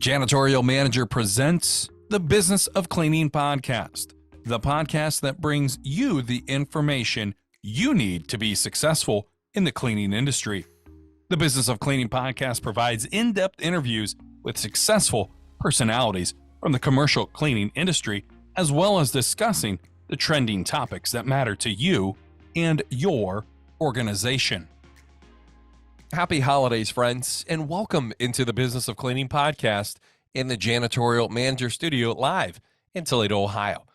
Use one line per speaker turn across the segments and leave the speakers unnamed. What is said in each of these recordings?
Janitorial Manager presents the Business of Cleaning podcast, the podcast that brings you the information you need to be successful in the cleaning industry. The Business of Cleaning podcast provides in-depth interviews with successful personalities from the commercial cleaning industry, as well as discussing the trending topics that matter to you and your organization.
Happy holidays, friends, and welcome into the Business of Cleaning podcast in the Janitorial Manager Studio live in Toledo, Ohio.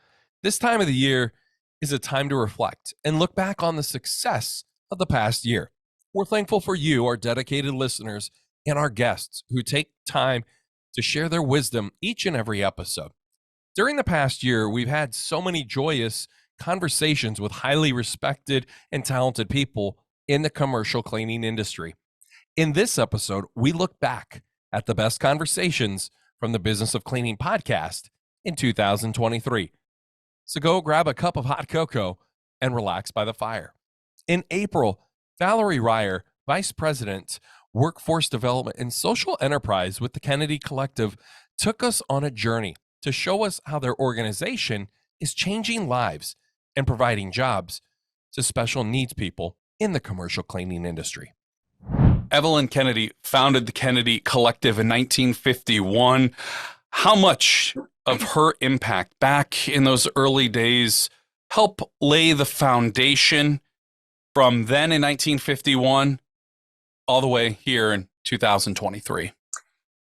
This time of the year is a time to reflect and look back on the success of the past year. We're thankful for you, our dedicated listeners, and our guests who take time to share their wisdom each and every episode. During the past year, we've had so many joyous conversations with highly respected and talented people in the commercial cleaning industry. In this episode, we look back at the best conversations from the Business of Cleaning podcast in 2023. So go grab a cup of hot cocoa and relax by the fire. In April, Valerie Ryer, Vice President, Workforce Development and Social Enterprise with the Kennedy Collective, took us on a journey to show us how their organization is changing lives and providing jobs to special needs people in the commercial cleaning industry.
Evelyn Kennedy founded the Kennedy Collective in 1951. How much of her impact back in those early days helped lay the foundation from then in 1951 all the way here in 2023?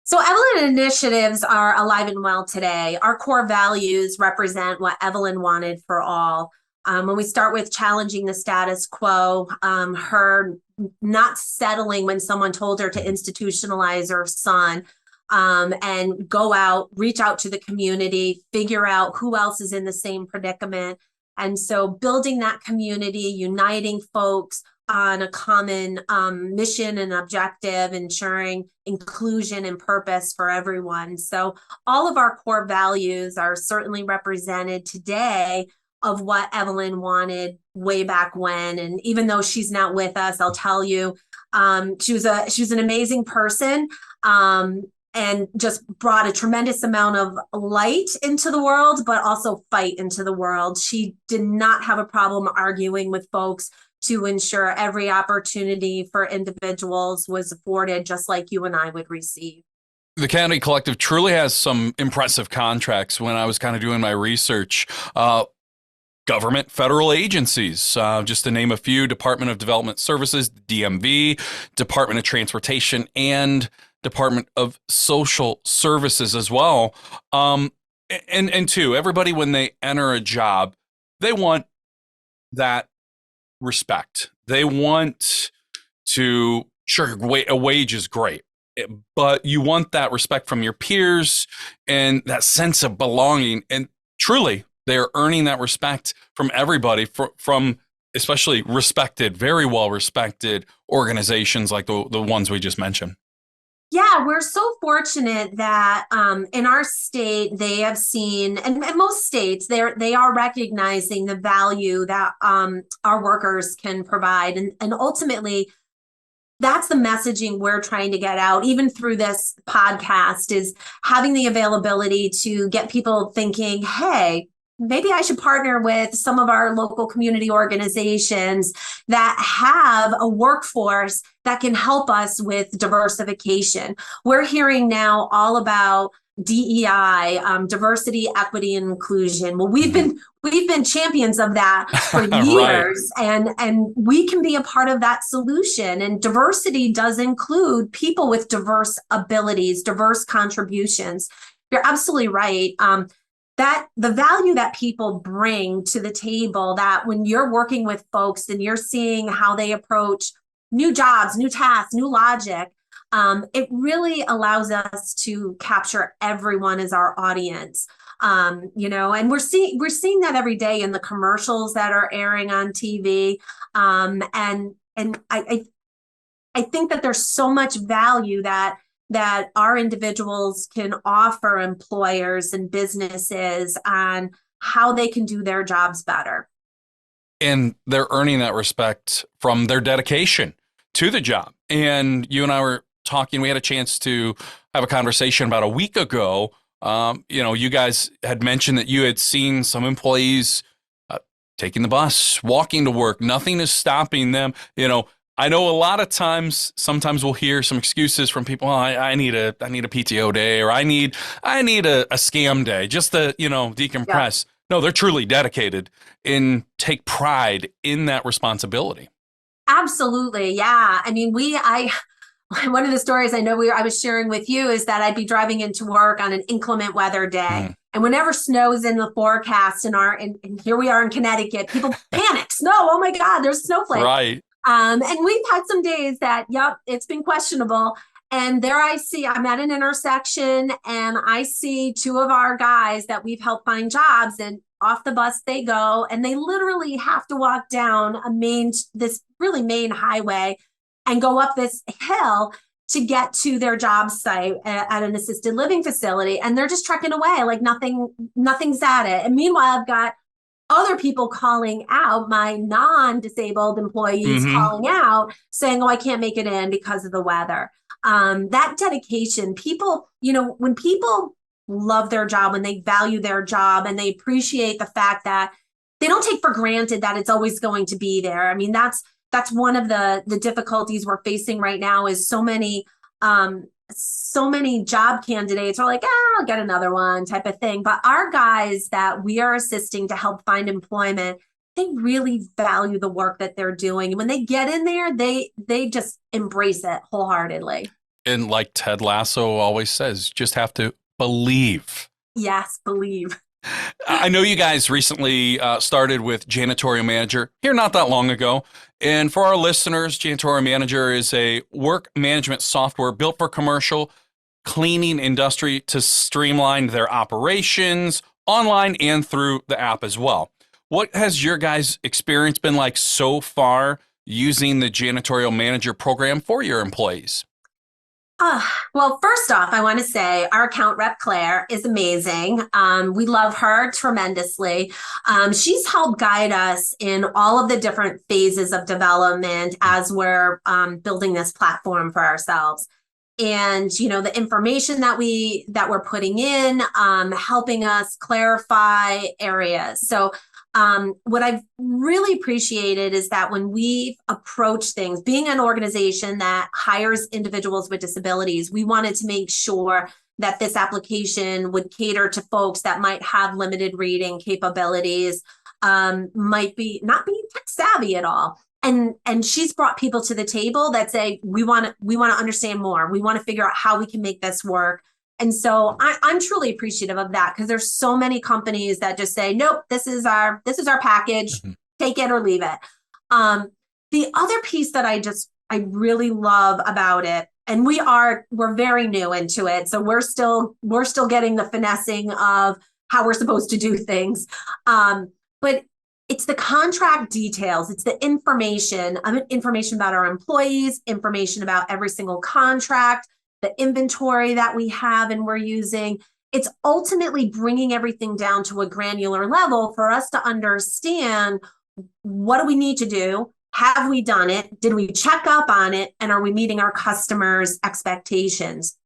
So Evelyn initiatives are alive and well today. Our core values represent what Evelyn wanted for all. When we start with challenging the status quo, her not settling when someone told her to institutionalize her son, and go out, reach out to the community, figure out who else is in the same predicament. And so building that community, uniting folks on a common mission and objective, ensuring inclusion and purpose for everyone. So all of our core values are certainly represented today of what Evelyn wanted way back when. And even though she's not with us, I'll tell you, she was an amazing person, and just brought a tremendous amount of light into the world, but also fight into the world. She did not have a problem arguing with folks to ensure every opportunity for individuals was afforded, just like you and I would receive.
The Kennedy Collective truly has some impressive contracts. When I was kind of doing my research, government, federal agencies, just to name a few: Department of Development Services, DMV, Department of Transportation, and Department of Social Services as well. And two, everybody, when they enter a job, they want that respect. They want to, sure, a wage is great, but you want that respect from your peers and that sense of belonging. And truly, they're earning that respect from everybody, from especially respected, very well respected organizations like the ones we just mentioned.
Yeah, we're so fortunate that in our state, they have seen, and most states, they are recognizing the value that our workers can provide. And ultimately, that's the messaging we're trying to get out, even through this podcast, is having the availability to get people thinking, hey, maybe I should partner with some of our local community organizations that have a workforce that can help us with diversification. We're hearing now all about DEI, diversity, equity, and inclusion. Well, we've been champions of that for years, right. and we can be a part of that solution. And diversity does include people with diverse abilities, diverse contributions. You're absolutely right. That the value that people bring to the table, that when you're working with folks and you're seeing how they approach new jobs, new tasks, new logic, it really allows us to capture everyone as our audience. And we're seeing that every day in the commercials that are airing on TV. And I think that there's so much value that our individuals can offer employers and businesses on how they can do their jobs better.
And they're earning that respect from their dedication to the job. And you and I were talking, we had a chance to have a conversation about a week ago. You guys had mentioned that you had seen some employees taking the bus, walking to work. Nothing is stopping them. I know a lot of times, sometimes we'll hear some excuses from people. Oh, I need a PTO day, or I need a scam day just to, decompress. Yeah. No, they're truly dedicated and take pride in that responsibility.
Absolutely. Yeah. I mean, one of the stories I know I was sharing with you is that I'd be driving into work on an inclement weather day. And whenever snow's in the forecast and here we are in Connecticut, people panic. Snow. Oh my God, there's snowflakes.
Right.
And we've had some days that, it's been questionable. And there I'm at an intersection and I see two of our guys that we've helped find jobs, and off the bus they go, and they literally have to walk down this really main highway and go up this hill to get to their job site at an assisted living facility. And they're just trekking away like nothing's at it. And meanwhile, I've got other people calling out, my non-disabled employees calling out, saying, oh, I can't make it in because of the weather. That dedication, people, when people love their job, when they value their job and they appreciate the fact that they don't take for granted that it's always going to be there. I mean, that's one of the difficulties we're facing right now is so many job candidates are like, I'll get another one type of thing. But our guys that we are assisting to help find employment, they really value the work that they're doing. And when they get in there, they just embrace it wholeheartedly.
And like Ted Lasso always says, just have to believe.
Yes, believe.
I know you guys recently started with Janitorial Manager here not that long ago. And for our listeners, Janitorial Manager is a work management software built for commercial cleaning industry to streamline their operations online and through the app as well. What has your guys' experience been like so far using the Janitorial Manager program for your employees?
Well, first off, I want to say our account rep, Claire, is amazing. We love her tremendously. She's helped guide us in all of the different phases of development as we're building this platform for ourselves. And, the information that we're putting in, helping us clarify areas. So what I've really appreciated is that when we've approached things, being an organization that hires individuals with disabilities, we wanted to make sure that this application would cater to folks that might have limited reading capabilities, might not be tech savvy at all. And she's brought people to the table that say, we want to understand more. We want to figure out how we can make this work. And so I'm truly appreciative of that, because there's so many companies that just say, nope, this is our package, take it or leave it. The other piece that I really love about it, and we're very new into it, so we're still getting the finessing of how we're supposed to do things. But it's the contract details, it's the information about our employees, information about every single contract, the inventory that we have and we're using. It's ultimately bringing everything down to a granular level for us to understand, what do we need to do? Have we done it? Did we check up on it? And are we meeting our customers' expectations?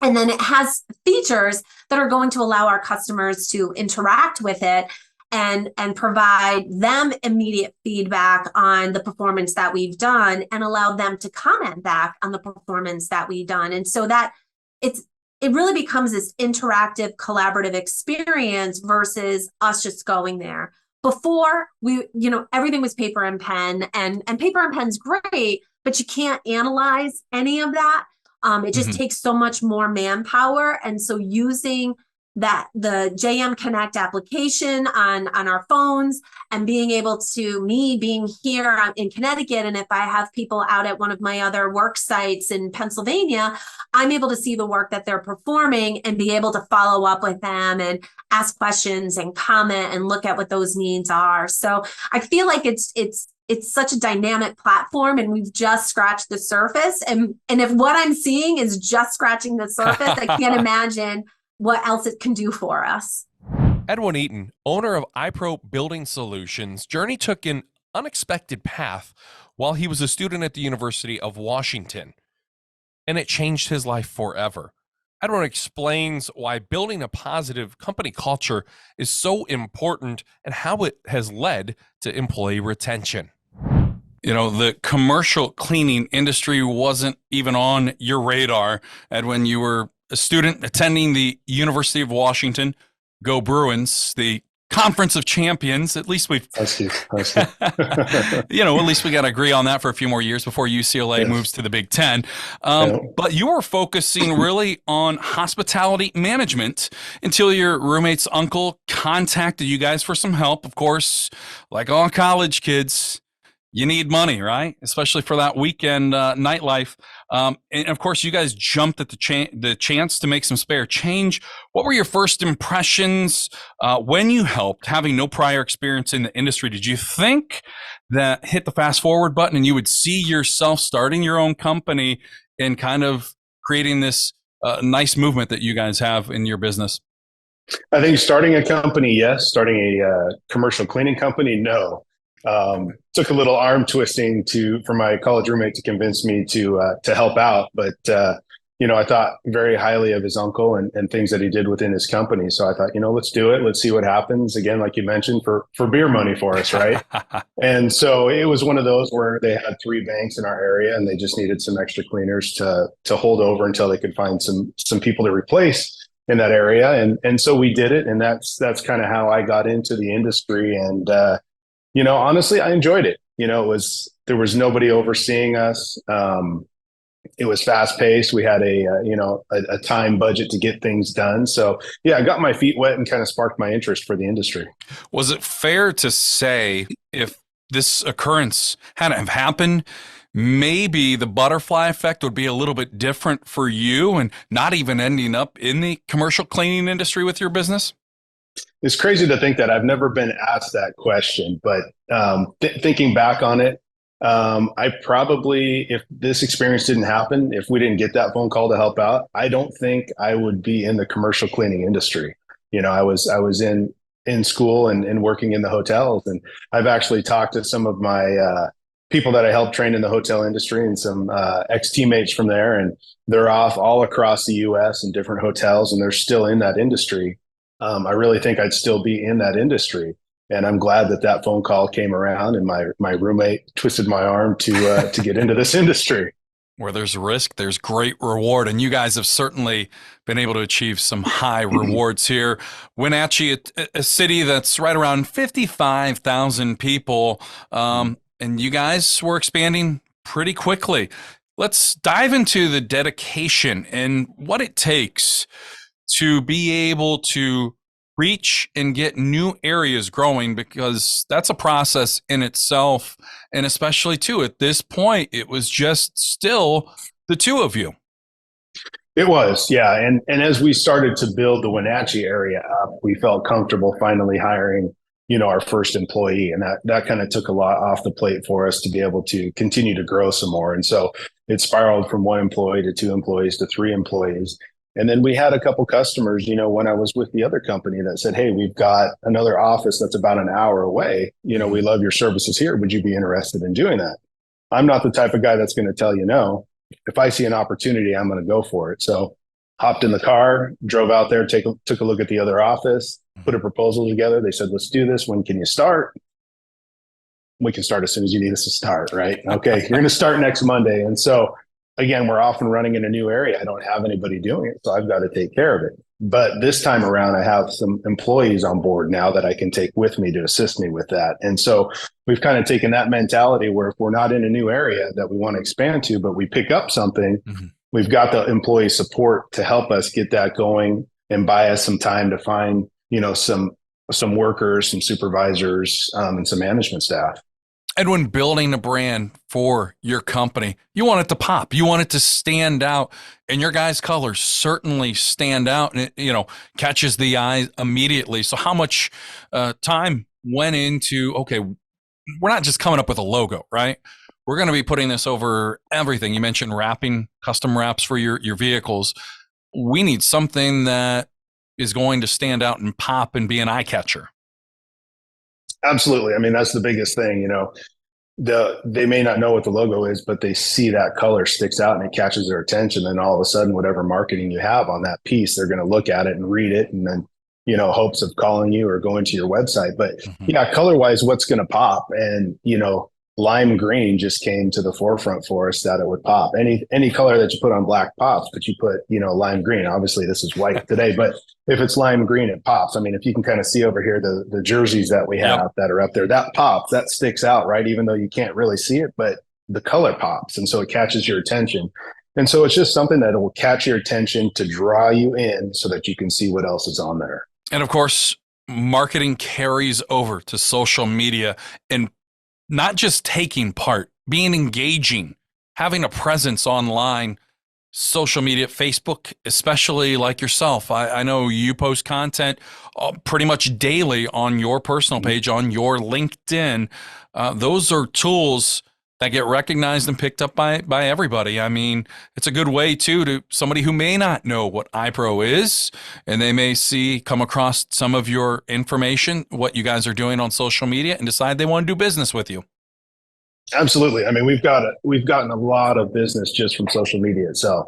And then it has features that are going to allow our customers to interact with it and provide them immediate feedback on the performance that we've done, and allow them to comment back on the performance that we've done. And so that it really becomes this interactive, collaborative experience versus us just going there. Before, everything was paper and pen, and paper and pen's great, but you can't analyze any of that. It just takes so much more manpower. And so using the JM Connect application on our phones, and being able to, being here in Connecticut, and if I have people out at one of my other work sites in Pennsylvania, I'm able to see the work that they're performing and be able to follow up with them and ask questions and comment and look at what those needs are. So I feel like it's such a dynamic platform, and we've just scratched the surface. And if what I'm seeing is just scratching the surface, I can't imagine what else it can do for us.
Edwin Eaton, owner of iPro Building Solutions, journey took an unexpected path while he was a student at the University of Washington. and it changed his life forever. Edwin explains why building a positive company culture is so important and how it has led to employee retention.
You know, the commercial cleaning industry wasn't even on your radar, and when you were a student attending the University of Washington, go Bruins, the Conference of Champions. At least we've,
Thank you.
at least we got to agree on that for a few more years before UCLA moves to the Big Ten. But you were focusing really on hospitality management until your roommate's uncle contacted you guys for some help. Of course, like all college kids, you need money, right? Especially for that weekend nightlife. And of course, you guys jumped at the chance to make some spare change. What were your first impressions when you helped, having no prior experience in the industry? Did you think that hit the fast forward button and you would see yourself starting your own company and kind of creating this nice movement that you guys have in your business?
I think starting a company, yes. Starting a commercial cleaning company, no. Took a little arm twisting for my college roommate to convince me to help out. But, I thought very highly of his uncle and things that he did within his company. So I thought, let's do it. Let's see what happens. Again, like you mentioned, for beer money for us, right? And so it was one of those where they had 3 banks in our area and they just needed some extra cleaners to hold over until they could find some people to replace in that area. And so we did it. And that's kind of how I got into the industry. And, honestly, I enjoyed it. There was nobody overseeing us. It was fast paced. We had a time budget to get things done. So yeah, I got my feet wet and kind of sparked my interest for the industry.
Was it fair to say if this occurrence hadn't have happened, maybe the butterfly effect would be a little bit different for you and not even ending up in the commercial cleaning industry with your business?
It's crazy to think that. I've never been asked that question, but thinking back on it, I probably, if this experience didn't happen, if we didn't get that phone call to help out, I don't think I would be in the commercial cleaning industry. I was in school and working in the hotels, and I've actually talked to some of my people that I helped train in the hotel industry and some ex-teammates from there, and they're off all across the U.S. in different hotels, and they're still in that industry. I really think I'd still be in that industry. And I'm glad that phone call came around and my roommate twisted my arm to get into this industry.
Where there's risk, there's great reward. And you guys have certainly been able to achieve some high rewards here. Wenatchee, a city that's right around 55,000 people. And you guys were expanding pretty quickly. Let's dive into the dedication and what it takes to be able to reach and get new areas growing, because that's a process in itself. And especially too, at this point, it was just still the 2 of you.
It was, yeah. And as we started to build the Wenatchee area up, we felt comfortable finally hiring, our first employee. And that kind of took a lot off the plate for us to be able to continue to grow some more. And so it spiraled from 1 employee to 2 employees to 3 employees. And then we had a couple customers, when I was with the other company that said, hey, we've got another office that's about an hour away. We love your services here. Would you be interested in doing that? I'm not the type of guy that's going to tell you no. If I see an opportunity, I'm going to go for it. So hopped in the car, drove out there, took a look at the other office, put a proposal together. They said, let's do this. When can you start? We can start as soon as you need us to start, right? Okay, you're going to start next Monday. And so again, we're off and running in a new area. I don't have anybody doing it, so I've got to take care of it. But this time around, I have some employees on board now that I can take with me to assist me with that. And so we've kind of taken that mentality where if we're not in a new area that we want to expand to, but we pick up something, we've got the employee support to help us get that going and buy us some time to find, some workers, some supervisors, and some management staff.
And when building a brand for your company, you want it to pop, you want it to stand out, and your guys' colors certainly stand out, and it, catches the eye immediately. So how much time went into, okay, we're not just coming up with a logo, right? We're going to be putting this over everything. You mentioned wrapping, custom wraps for your vehicles. We need something that is going to stand out and pop and be an eye catcher.
Absolutely. I mean, that's the biggest thing, they may not know what the logo is, but they see that color sticks out and it catches their attention. Then all of a sudden, whatever marketing you have on that piece, they're going to look at it and read it, and then hopes of calling you or going to your website. But yeah, color wise, what's going to pop? And lime green just came to the forefront for us that it would pop. Any color that you put on black pops, but you put lime green. Obviously, this is white today, but if it's lime green, it pops. I mean, if you can kind of see over here the jerseys that we have that are up there, that pops, that sticks out, right? Even though you can't really see it, but the color pops, and so it catches your attention. And so it's just something that will catch your attention to draw you in, so that you can see what else is on there.
And of course, marketing carries over to social media, and not just taking part, being engaging, having a presence online, social media, Facebook, especially like yourself. I know you post content pretty much daily on your personal page, on your LinkedIn. Those are tools that get recognized and picked up by everybody. I mean, it's a good way too to somebody who may not know what iPro is, and they may come across some of your information, what you guys are doing on social media, and decide they want to do business with you.
Absolutely. I mean, we've gotten a lot of business just from social media itself.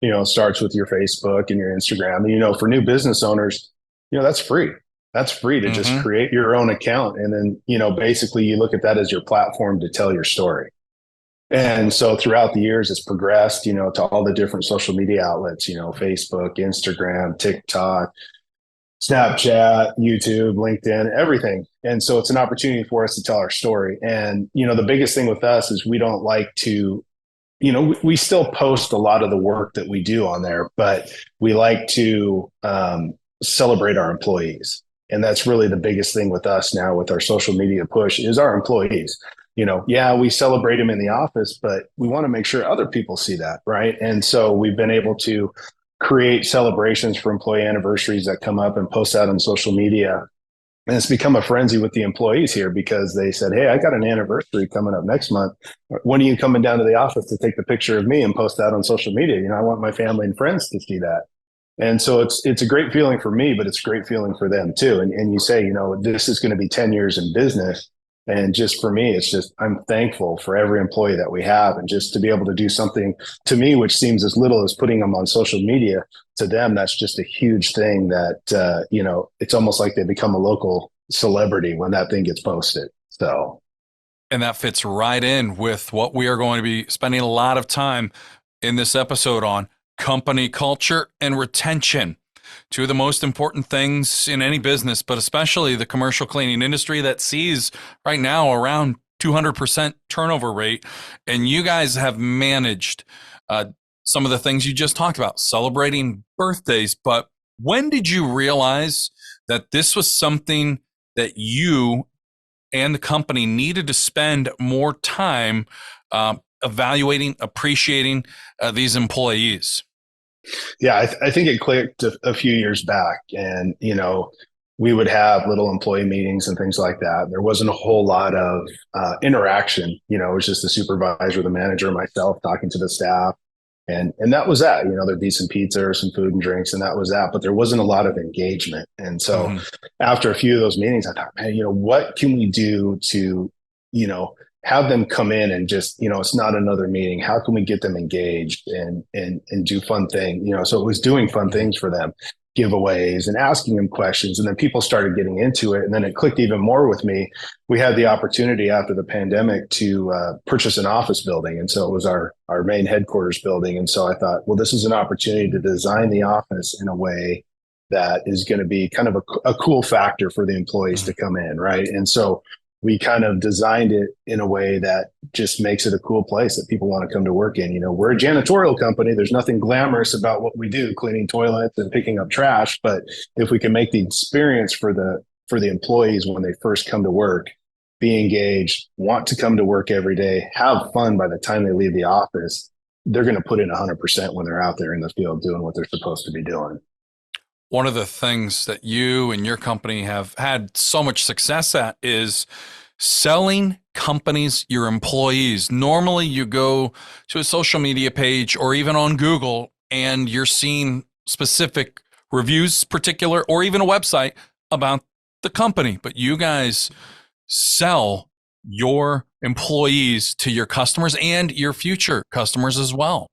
It starts with your Facebook and your Instagram. And, for new business owners, that's free. That's free to just create your own account. And then, basically you look at that as your platform to tell your story. And so throughout the years, it's progressed, to all the different social media outlets, Facebook, Instagram, TikTok, Snapchat, YouTube, LinkedIn, everything. And so it's an opportunity for us to tell our story. And, the biggest thing with us is we don't like to, we still post a lot of the work that we do on there, but we like to celebrate our employees. And that's really the biggest thing with us now with our social media push is our employees. We celebrate them in the office, but we want to make sure other people see that, right? And so we've been able to create celebrations for employee anniversaries that come up and post that on social media. And it's become a frenzy with the employees here because they said, hey, I got an anniversary coming up next month. When are you coming down to the office to take the picture of me and post that on social media? I want my family and friends to see that. And so it's a great feeling for me, but it's a great feeling for them too. And you say, this is going to be 10 years in business. And just for me, it's just, I'm thankful for every employee that we have. And just to be able to do something to me, which seems as little as putting them on social media, to them, that's just a huge thing that, it's almost like they become a local celebrity when that thing gets posted. So.
And that fits right in with what we are going to be spending a lot of time in this episode on: company culture and retention. Two of the most important things in any business, but especially the commercial cleaning industry that sees right now around 200% turnover rate. And you guys have managed some of the things you just talked about, celebrating birthdays. But when did you realize that this was something that you and the company needed to spend more time evaluating, appreciating these employees?
Yeah, I think it clicked a few years back, and we would have little employee meetings and things like that. There wasn't a whole lot of interaction. It was just the supervisor, the manager, myself talking to the staff, and that was that. There'd be some pizza or some food and drinks, and that was that. But there wasn't a lot of engagement. And so after a few of those meetings, I thought, man, what can we do to have them come in and just, it's not another meeting. How can we get them engaged and do fun things? So it was doing fun things for them, giveaways and asking them questions. And then people started getting into it. And then it clicked even more with me. We had the opportunity after the pandemic to purchase an office building. And so it was our main headquarters building. And so I thought, well, this is an opportunity to design the office in a way that is going to be kind of a cool factor for the employees to come in. Right. And so we kind of designed it in a way that just makes it a cool place that people want to come to work in. We're a janitorial company. There's nothing glamorous about what we do, cleaning toilets and picking up trash. But if we can make the experience for the employees when they first come to work, be engaged, want to come to work every day, have fun by the time they leave the office, they're going to put in 100% when they're out there in the field doing what they're supposed to be doing.
One of the things that you and your company have had so much success at is selling companies your employees. Normally you go to a social media page or even on Google and you're seeing specific reviews, particular, or even a website about the company, but you guys sell your employees to your customers and your future customers as well?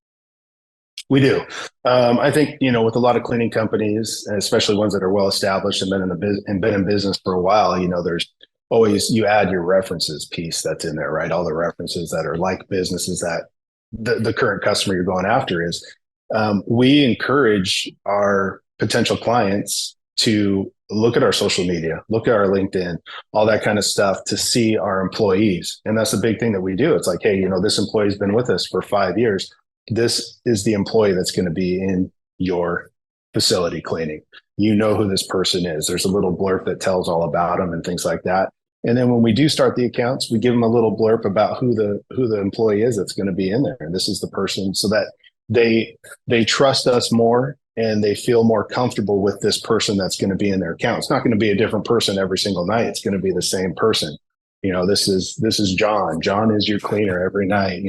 We do. I think, with a lot of cleaning companies, and especially ones that are well established and been in business for a while, there's always, you add your references piece that's in there, right? All the references that are like businesses that the current customer you're going after is. We encourage our potential clients to look at our social media, look at our LinkedIn, all that kind of stuff to see our employees. And that's a big thing that we do. It's like, hey, this employee's been with us for 5 years. This is the employee that's going to be in your facility cleaning. You know who this person is. There's a little blurb that tells all about them and things like that. And then when we do start the accounts, we give them a little blurb about who the employee is that's going to be in there. And this is the person, so that they trust us more and they feel more comfortable with this person that's going to be in their account. It's not going to be a different person every single night. It's going to be the same person. This is John. John is your cleaner every night.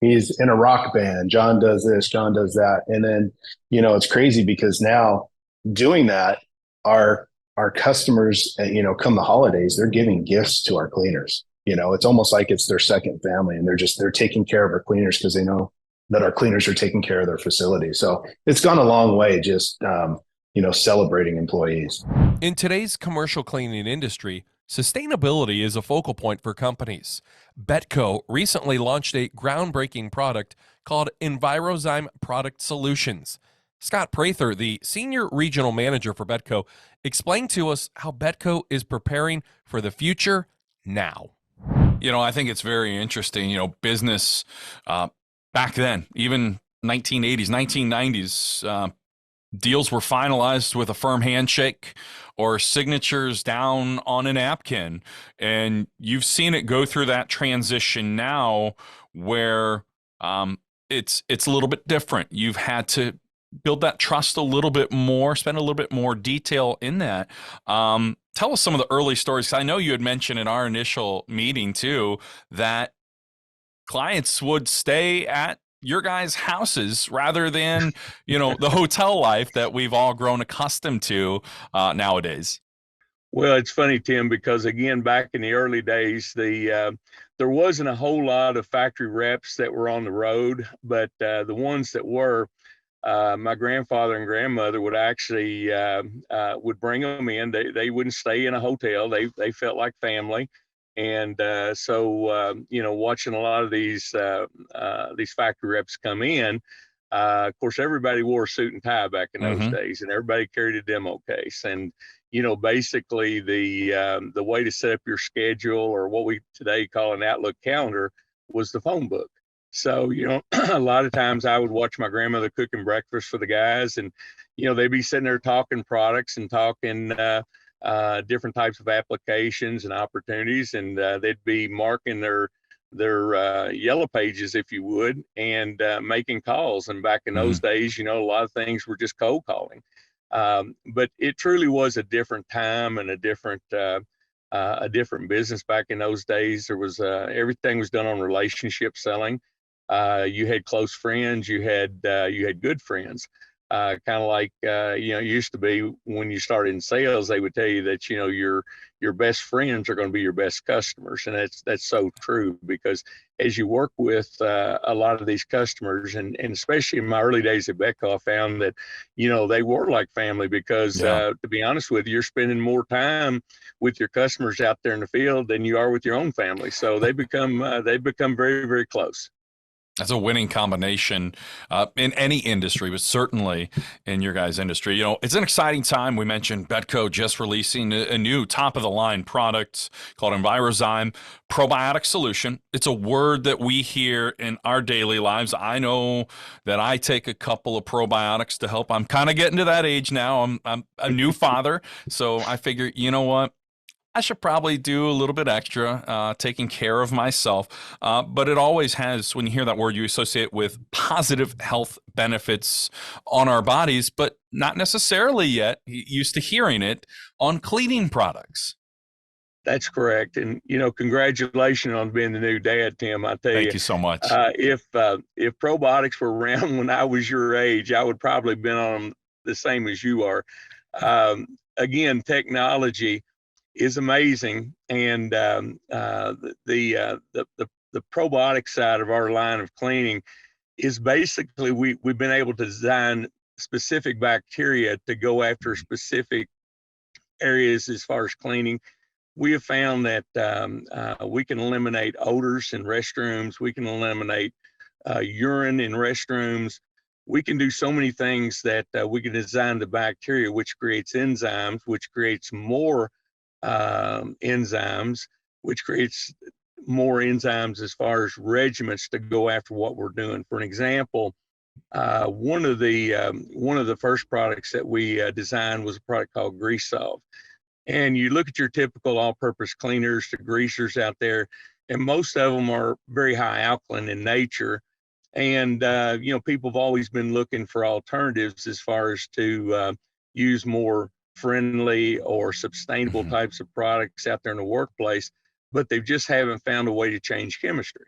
He's in a rock band. John does this, John does that. And then, it's crazy because now doing that, our customers, come the holidays, they're giving gifts to our cleaners. It's almost like it's their second family, and they're taking care of our cleaners because they know that our cleaners are taking care of their facility. So it's gone a long way just, celebrating employees.
In today's commercial cleaning industry, sustainability is a focal point for companies. Betco recently launched a groundbreaking product called Envirozyme Product Solutions. Scott Prather, the Senior Regional Manager for Betco, explained to us how Betco is preparing for the future now.
I think it's very interesting, business back then, even 1980s, 1990s, deals were finalized with a firm handshake or signatures down on a napkin. And you've seen it go through that transition now where it's a little bit different. You've had to build that trust a little bit more, spend a little bit more detail in that. Tell us some of the early stories. I know you had mentioned in our initial meeting too that clients would stay at your guys' houses rather than, the hotel life that we've all grown accustomed to nowadays.
Well, it's funny, Tim, because again, back in the early days, there wasn't a whole lot of factory reps that were on the road, but the ones that were, my grandfather and grandmother would actually would bring them in. They wouldn't stay in a hotel. They felt like family. And so, watching a lot of these factory reps come in, of course, everybody wore a suit and tie back in those days, and everybody carried a demo case. And, basically the way to set up your schedule, or what we today call an Outlook calendar, was the phone book. So, a lot of times I would watch my grandmother cooking breakfast for the guys, and, they'd be sitting there talking products and talking different types of applications and opportunities, and they'd be marking their yellow pages, if you would, and making calls. And back in those days, a lot of things were just cold calling, but it truly was a different time and a different business back in those days. There was everything was done on relationship selling. You had close friends, you had good friends. Kind of like, it used to be when you started in sales, they would tell you that, your best friends are going to be your best customers. And that's so true, because as you work with a lot of these customers, and especially in my early days at Betco, I found that, they were like family, because to be honest with you, you're spending more time with your customers out there in the field than you are with your own family. So they become very, very close.
That's a winning combination in any industry, but certainly in your guys' industry. It's an exciting time. We mentioned Betco just releasing a new top-of-the-line product called Envirozyme Probiotic Solution. It's a word that we hear in our daily lives. I know that I take a couple of probiotics to help. I'm kind of getting to that age now. I'm a new father, so I figure, you know what? I should probably do a little bit extra, taking care of myself. But it always has, when you hear that word, you associate with positive health benefits on our bodies, but not necessarily yet used to hearing it on cleaning products.
That's correct. And, congratulations on being the new dad, Tim. I tell you.
Thank you so much.
If probiotics were around when I was your age, I would probably have been on them the same as you are. Again, technology is amazing. And the probiotic side of our line of cleaning is basically we've been able to design specific bacteria to go after specific areas as far as cleaning. We have found that we can eliminate odors in restrooms. We can eliminate urine in restrooms. We can do so many things that we can design the bacteria, which creates enzymes, which creates more enzymes, which creates more enzymes as far as regimens to go after what we're doing. For an example, one of the first products that we designed was a product called Grease Solve. And you look at your typical all-purpose cleaners, the greasers out there, and most of them are very high alkaline in nature. And people have always been looking for alternatives as far as to use more friendly or sustainable types of products out there in the workplace, but they just haven't found a way to change chemistry.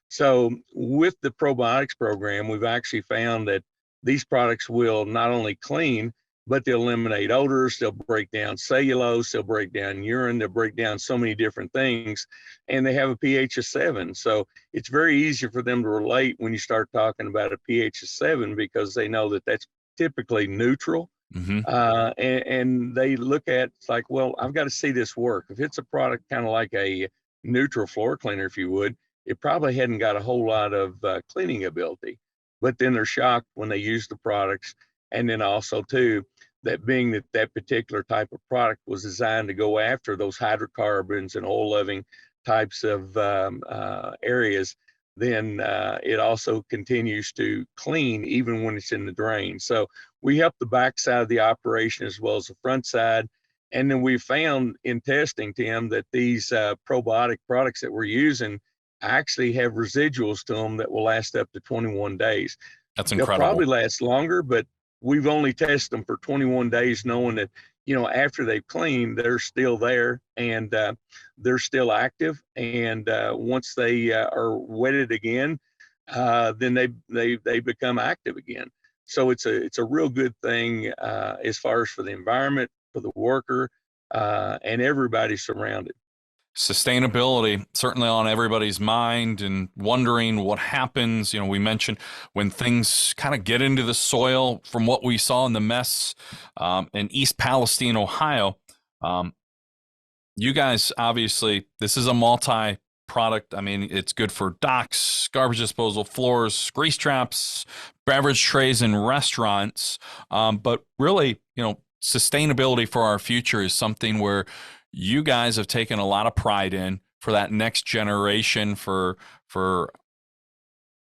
So with the probiotics program, we've actually found that these products will not only clean, but they'll eliminate odors, they'll break down cellulose, they'll break down urine, they'll break down so many different things, and they have a pH of 7. So it's very easy for them to relate when you start talking about a pH of 7, because they know that that's typically neutral. And they look at, it's like, well, I've got to see this work. If it's a product kind of like a neutral floor cleaner, if you would, it probably hadn't got a whole lot of cleaning ability. But then they're shocked when they use the products. And then also too, that being that particular type of product was designed to go after those hydrocarbons and oil loving types of areas, then it also continues to clean even when it's in the drain. So we help the back side of the operation as well as the front side. And then we found in testing, Tim, that these probiotic products that we're using actually have residuals to them that will last up to 21 days.
That's incredible.
They'll probably last longer, but we've only tested them for 21 days, knowing that, after they've cleaned, they're still there and they're still active. And once they are wetted again, then they become active again. So it's a real good thing as far as for the environment, for the worker, and everybody surrounded.
Sustainability certainly on everybody's mind, and wondering what happens. We mentioned when things kind of get into the soil, from what we saw in the mess in East Palestine, Ohio. You guys, obviously, this is a multi-product. I mean, it's good for docks, garbage disposal, floors, grease traps, beverage trays in restaurants. But really, sustainability for our future is something where you guys have taken a lot of pride in for that next generation, for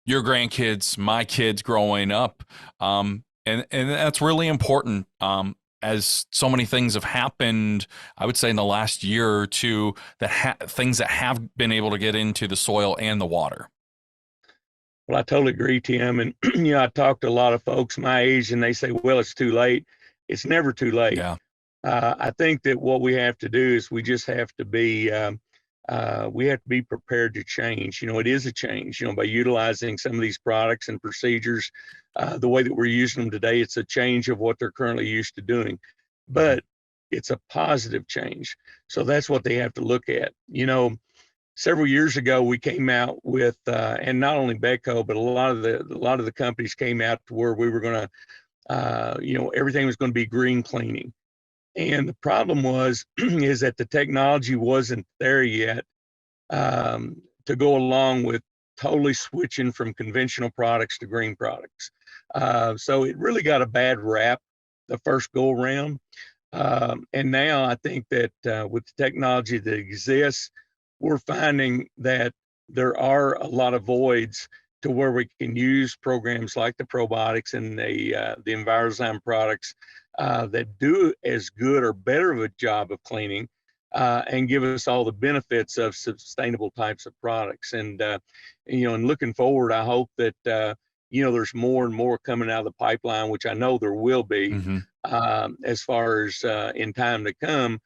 your grandkids, my kids growing up. And that's really important. As so many things have happened, I would say in the last year or two, that things that have been able to get into the soil and the water.
Well, I totally agree, Tim. And, I talked to a lot of folks my age, and they say, well, it's too late. It's never too late.
Yeah.
I think that what we have to do is we just have to be prepared to change. It is a change, by utilizing some of these products and procedures, the way that we're using them today. It's a change of what they're currently used to doing, but it's a positive change. So that's what they have to look at. Several years ago, we came out with, and not only Becco, but a lot of the companies came out to where we were going to, everything was going to be green cleaning. And the problem is that the technology wasn't there yet to go along with totally switching from conventional products to green products. So it really got a bad rap the first go around. And now I think that with the technology that exists, we're finding that there are a lot of voids to where we can use programs like the probiotics and the Envirozyme products that do as good or better of a job of cleaning and give us all the benefits of sustainable types of products. And, and looking forward, I hope that, there's more and more coming out of the pipeline, which I know there will be as far as in time to come,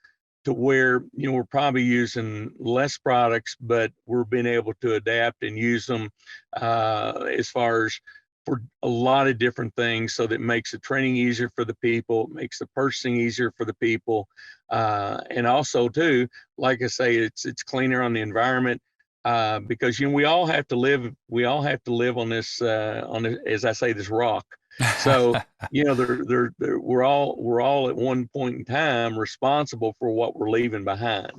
to where, we're probably using less products, but we're being able to adapt and use them as far as for a lot of different things, so that makes the training easier for the people, makes the purchasing easier for the people, and also too, like I say, it's cleaner on the environment, because we all have to live on this as I say, this rock. So we're all at one point in time responsible for what we're leaving behind,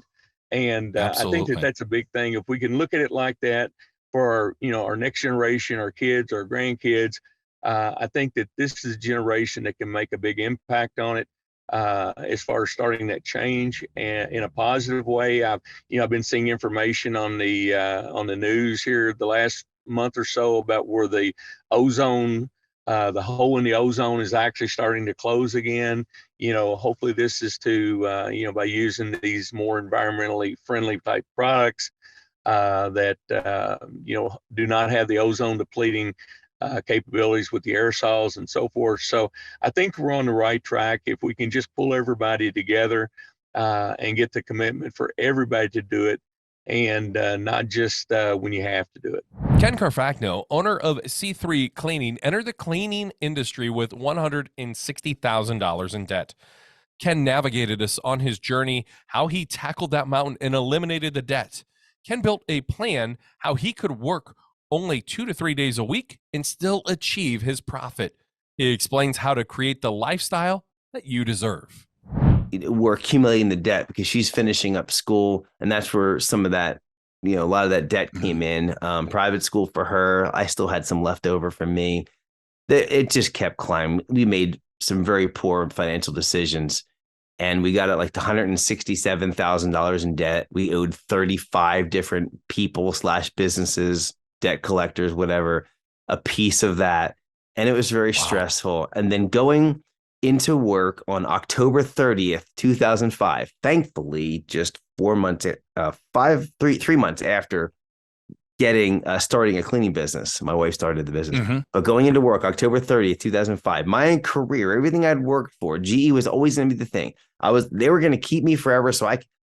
and I think
Absolutely.
that's a big thing. If we can look at it like that for our next generation, our kids, our grandkids, I think that this is a generation that can make a big impact on it, as far as starting that change and in a positive way. I've been seeing information on the news here the last month or so about where the hole in the ozone is actually starting to close again. Hopefully this is by using these more environmentally friendly type products, that do not have the ozone depleting capabilities with the aerosols and so forth. So I think we're on the right track if we can just pull everybody together, and get the commitment for everybody to do it, and not just when you have to do it.
Ken Carfagno, owner of C3 Cleaning, entered the cleaning industry with $160,000 in debt. Ken navigated us on his journey, how he tackled that mountain and eliminated the debt. Ken built a plan how he could work only 2 to 3 days a week and still achieve his profit. He explains how to create the lifestyle that you deserve.
We're accumulating the debt because she's finishing up school, and that's where some of that, a lot of that debt came in. Private school for her. I still had some left over from me. It just kept climbing. We made some very poor financial decisions, and we got like $167,000 in debt. We owed 35 different people / businesses, debt collectors, whatever, a piece of that. And it was very stressful. And then going into work on October 30th, 2005, thankfully, just 3 months after starting a cleaning business. My wife started the business, but going into work October 30th, 2005, my career, everything I'd worked for, GE was always going to be the thing. They were going to keep me forever. So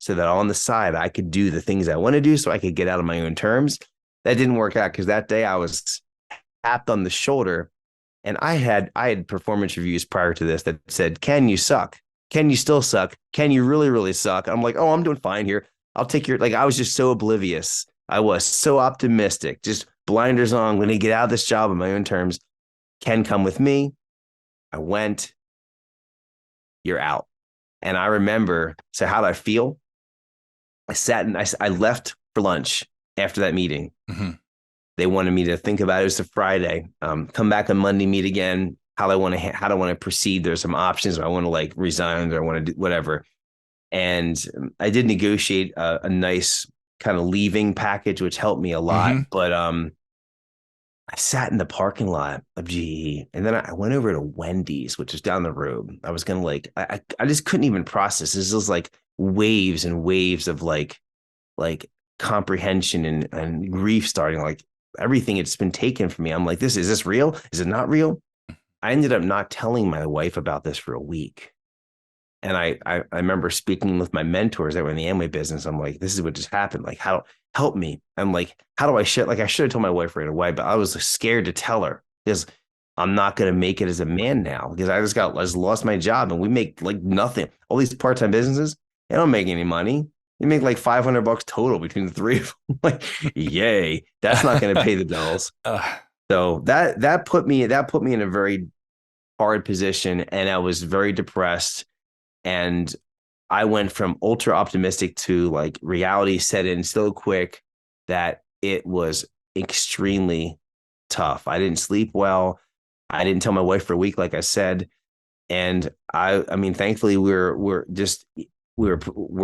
that on the side, I could do the things I want to do so I could get out on my own terms. That didn't work out because that day I was tapped on the shoulder, and I had performance reviews prior to this that said, "Ken, you suck. Ken, you still suck. Ken, you really, really suck." I'm like, "Oh, I'm doing fine here. I'll take I was just so oblivious. I was so optimistic, just blinders on. I'm going to get out of this job on my own terms. Ken, come with me." I went. You're out. And I remember, so how did I feel? I sat and I left for lunch after that meeting. They wanted me to think about it. It was a Friday. Come back on Monday, meet again. How do I want to proceed? There's some options. I want to resign, or I want to do whatever. And I did negotiate a nice kind of leaving package, which helped me a lot. But I sat in the parking lot of GE, and then I went over to Wendy's, which is down the road. I was going to I just couldn't even process. This was like waves and waves of like comprehension and grief starting, everything had been taken from me. I'm like, is this real? Is it not real? I ended up not telling my wife about this for a week. And I remember speaking with my mentors that were in the Amway business. I'm like, this is what just happened. How help me? I'm like, how do I share? I should have told my wife right away, but I was scared to tell her because I'm not going to make it as a man now, because I just lost my job, and we make nothing. All these part-time businesses, they don't make any money. You make $500 total between the three of them. Yay! That's not going to pay the bills. So that put me in a very hard position, and I was very depressed. And I went from ultra optimistic to reality set in so quick that it was extremely tough. I didn't sleep well. I didn't tell my wife for a week, like I said. And I mean, thankfully we're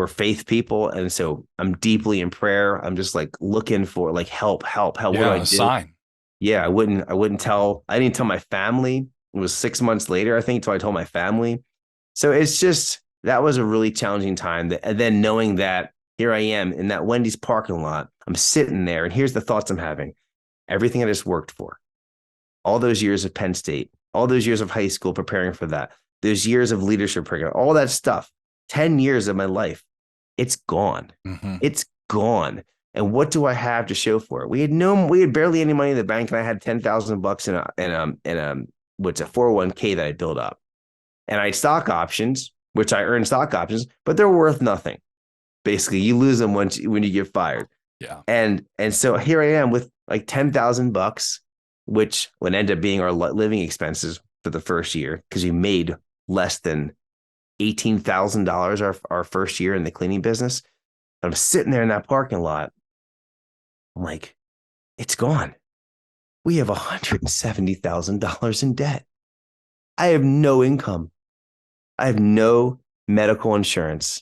faith people. And so I'm deeply in prayer. I'm just looking for help. What do I do?
Sign.
Yeah. I didn't tell my family. It was 6 months later, I think, till I told my family. So it's just, that was a really challenging time. And then knowing that here I am in that Wendy's parking lot, I'm sitting there, and here's the thoughts I'm having. Everything I just worked for, all those years of Penn State, all those years of high school preparing for that, those years of leadership program, all that stuff, 10 years of my life, it's gone. It's gone. And what do I have to show for it? We had barely any money in the bank, and I had $10,000 in a what's a 401k that I built up. And I had stock options, which I earned stock options, but they're worth nothing. Basically, you lose them when you get fired.
Yeah.
And so here I am with like $10,000, which would end up being our living expenses for the first year, because we made less than $18,000 our first year in the cleaning business. I'm sitting there in that parking lot. I'm like, it's gone. We have $170,000 in debt. I have no income. I have no medical insurance.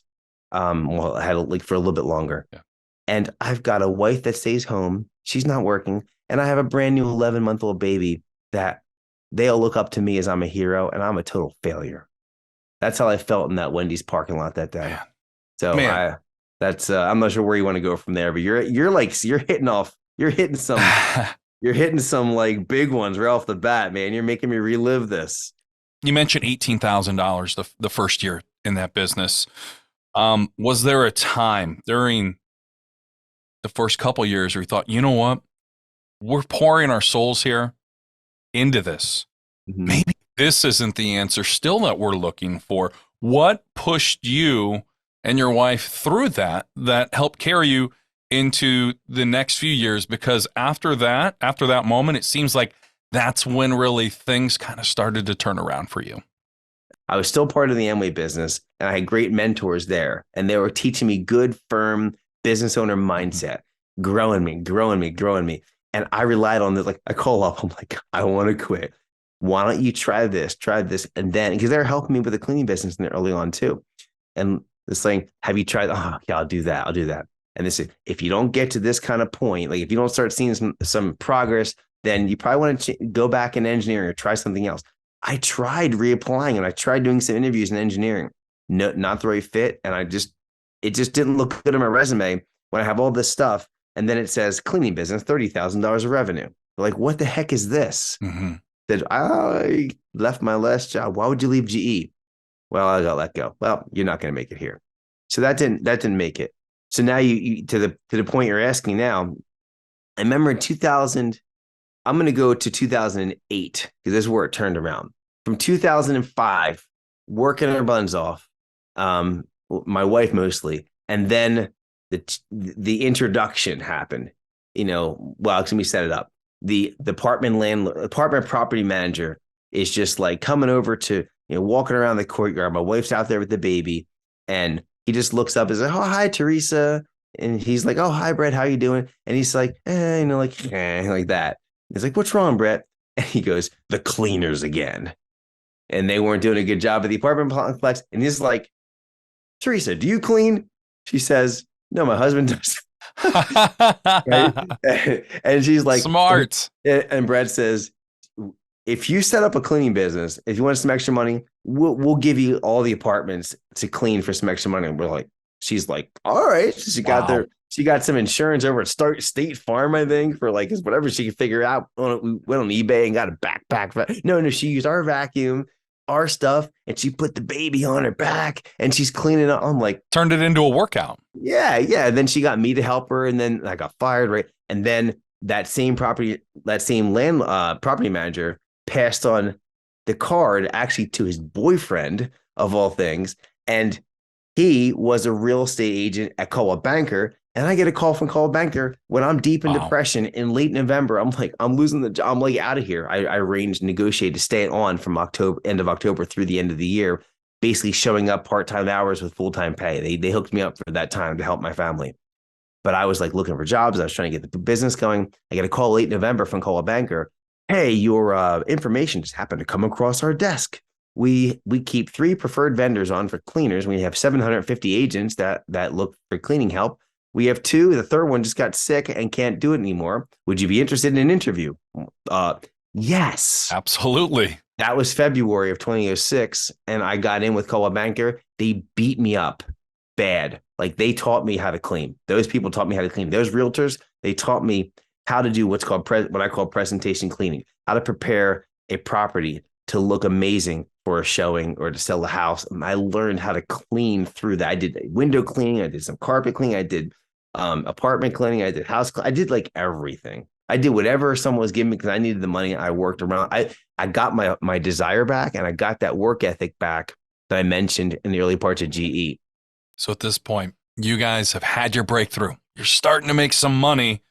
Well, I had like for a little bit longer.
Yeah.
And I've got a wife that stays home. She's not working. And I have a brand new 11-month-old baby that they'll look up to me as I'm a hero, and I'm a total failure. That's how I felt in that Wendy's parking lot that day.
Man.
So
Man.
I'm not sure where you want to go from there, but you're hitting some like big ones right off the bat, man. You're making me relive this.
You mentioned $18,000 the first year in that business. Was there a time during the first couple years where you thought, you know what, we're pouring our souls here into this?
Mm-hmm.
Maybe this isn't the answer still that we're looking for. What pushed you and your wife through that helped carry you into the next few years? Because after that moment, it seems like that's when really things kind of started to turn around for you.
I was still part of the Amway business, and I had great mentors there, and they were teaching me good, firm business owner mindset, growing me. And I relied on this. Like, I call up, I'm like, I want to quit. Why don't you try this? And then, because they're helping me with the cleaning business early on too. And this thing, have you tried? Oh, yeah, I'll do that. And this is, if you don't get to this kind of point, like if you don't start seeing some progress, then you probably want to go back in engineering or try something else. I tried reapplying, and I tried doing some interviews in engineering. No, not the right fit. And it just didn't look good on my resume when I have all this stuff. And then it says cleaning business, $30,000 of revenue. Like, what the heck is this?
Mm-hmm.
That I left my last job. Why would you leave GE? Well, I got let go. Well, you're not going to make it here. So that didn't make it. So now you to the point you're asking now, I remember in 2000, I'm going to go to 2008 because this is where it turned around. From 2005, working our buns off, my wife mostly, and then the introduction happened. Well, let me set it up. The apartment property manager is just like coming over to, walking around the courtyard. My wife's out there with the baby, and he just looks up and says, "Oh, hi, Teresa." And he's like, "Oh, hi, Brett. How you doing?" And he's like, like that. He's like, "What's wrong, Brett?" And he goes, "The cleaners again." And they weren't doing a good job at the apartment complex. And he's like, "Teresa, do you clean?" She says, "No, my husband does." Right? And she's like,
smart.
And Brett says, "If you set up a cleaning business, if you want some extra money, we'll give you all the apartments to clean for some extra money." And we're like, she's like, "All right." She got some insurance over at State Farm, I think, for like whatever she could figure out. We went on eBay and got a backpack. No, she used our vacuum, our stuff, and she put the baby on her back and she's cleaning up. I'm like,
turned it into a workout.
Yeah. And then she got me to help her, and then I got fired, right? And then that same property manager passed on the card actually to his boyfriend, of all things, and he was a real estate agent at Coldwell Banker. And I get a call from Coldwell Banker when I'm deep in depression in late November. I'm like, I'm losing the job. I'm like out of here. I negotiated to stay on from end of October through the end of the year, basically showing up part-time hours with full-time pay. They hooked me up for that time to help my family. But I was like looking for jobs. I was trying to get the business going. I get a call late November from Coldwell Banker. "Hey, your information just happened to come across our desk. We keep 3 preferred vendors on for cleaners. We have 750 agents that look for cleaning help. We have 2. The third one just got sick and can't do it anymore. Would you be interested in an interview?" Yes.
Absolutely.
That was February of 2006. And I got in with Coldwell Banker. They beat me up bad. Like, they taught me how to clean. Those people taught me how to clean. Those realtors, they taught me how to do what I call presentation cleaning, how to prepare a property to look amazing for a showing or to sell the house. And I learned how to clean through that. I did window cleaning. I did some carpet cleaning. I did apartment cleaning. I did house. I did like everything. I did whatever someone was giving me because I needed the money. I worked around. I got my desire back, and I got that work ethic back that I mentioned in the early parts of GE.
So at this point, you guys have had your breakthrough. You're starting to make some money,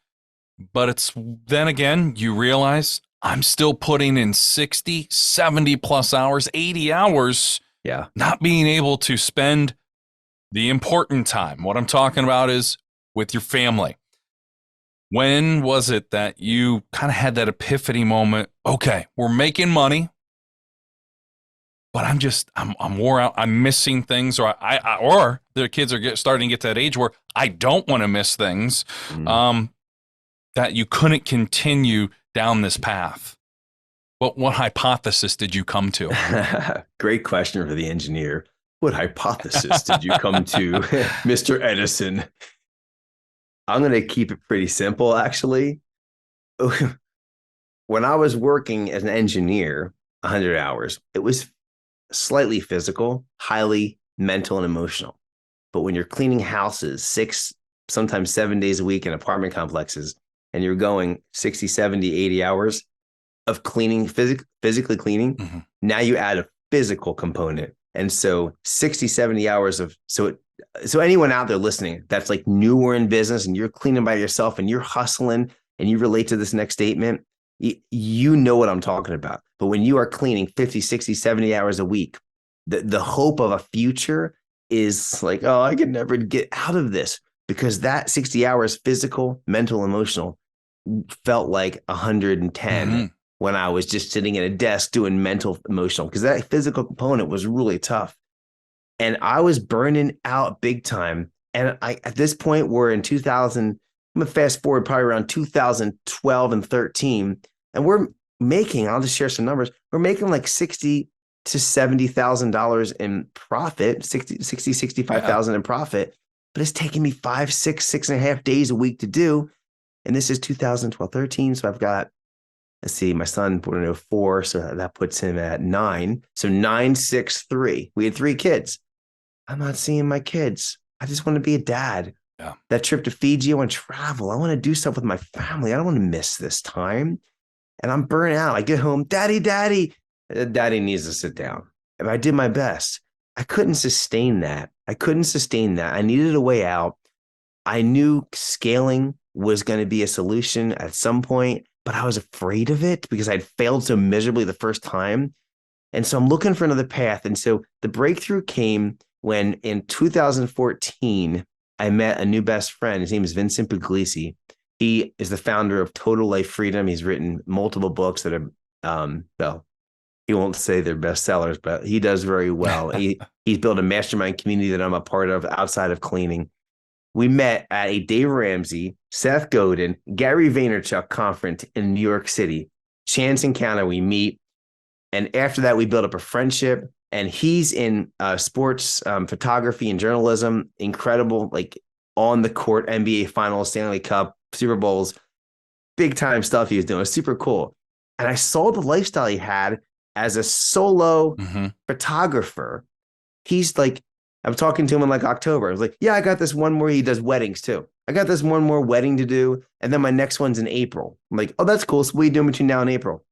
but it's then again, you realize I'm still putting in 60, 70 plus hours, 80 hours,
Yeah.
not being able to spend the important time. What I'm talking about is with your family. When was it that you kind of had that epiphany moment? Okay, we're making money, but I'm wore out. I'm missing things, or or the kids are starting to get to that age where I don't want to miss things. That you couldn't continue down this path. What hypothesis did you come to?
Great question for the engineer. What hypothesis did you come to, Mr. Edison? I'm going to keep it pretty simple, actually. When I was working as an engineer, 100 hours, it was slightly physical, highly mental and emotional. But when you're cleaning houses 6, sometimes 7 days a week in apartment complexes, and you're going 60, 70, 80 hours of cleaning, physically cleaning, now you add a physical component. And so 60, 70 hours of, so anyone out there listening that's like newer in business and you're cleaning by yourself and you're hustling and you relate to this next statement, you know what I'm talking about. But when you are cleaning 50, 60, 70 hours a week, the hope of a future is like, oh, I can never get out of this, because that 60 hours, physical, mental, emotional, felt like 110 when I was just sitting at a desk doing mental, emotional, because that physical component was really tough. And I was burning out big time. And at this point, we're in 2000, I'm going to fast forward probably around 2012 and 13. And we're making, I'll just share some numbers. We're making like $60,000 to $70,000 in profit, $65,000 in profit. But it's taking me 5, 6, 6.5 days a week to do. And this is 2012, 13. So I've got, let's see, my son born in 04. So that puts him at 9. So 9, 6, 3. We had 3 kids. I'm not seeing my kids. I just want to be a dad.
Yeah.
That trip to Fiji, I want to travel. I want to do stuff with my family. I don't want to miss this time. And I'm burnt out. I get home, daddy. Daddy needs to sit down. And I did my best. I couldn't sustain that. I needed a way out. I knew scaling was going to be a solution at some point, but I was afraid of it because I'd failed so miserably the first time. And so I'm looking for another path. And so the breakthrough came when in 2014, I met a new best friend. His name is Vincent Puglisi. He is the founder of Total Life Freedom. He's written multiple books that are, well, he won't say they're bestsellers, but he does very well. He's built a mastermind community that I'm a part of outside of cleaning. We met at a Dave Ramsey, Seth Godin, Gary Vaynerchuk conference in New York City. Chance encounter, we meet. And after that, we built up a friendship. And he's in sports photography and journalism. Incredible, like on the court, NBA Finals, Stanley Cup, Super Bowls, big time stuff he was doing. It was super cool. And I saw the lifestyle he had as a solo photographer. He's like, I'm talking to him in like October. I was like, yeah, I got this one more. He does weddings too. I got this one more wedding to do. And then my next one's in April. I'm like, oh, that's cool. So what are you doing between now and April?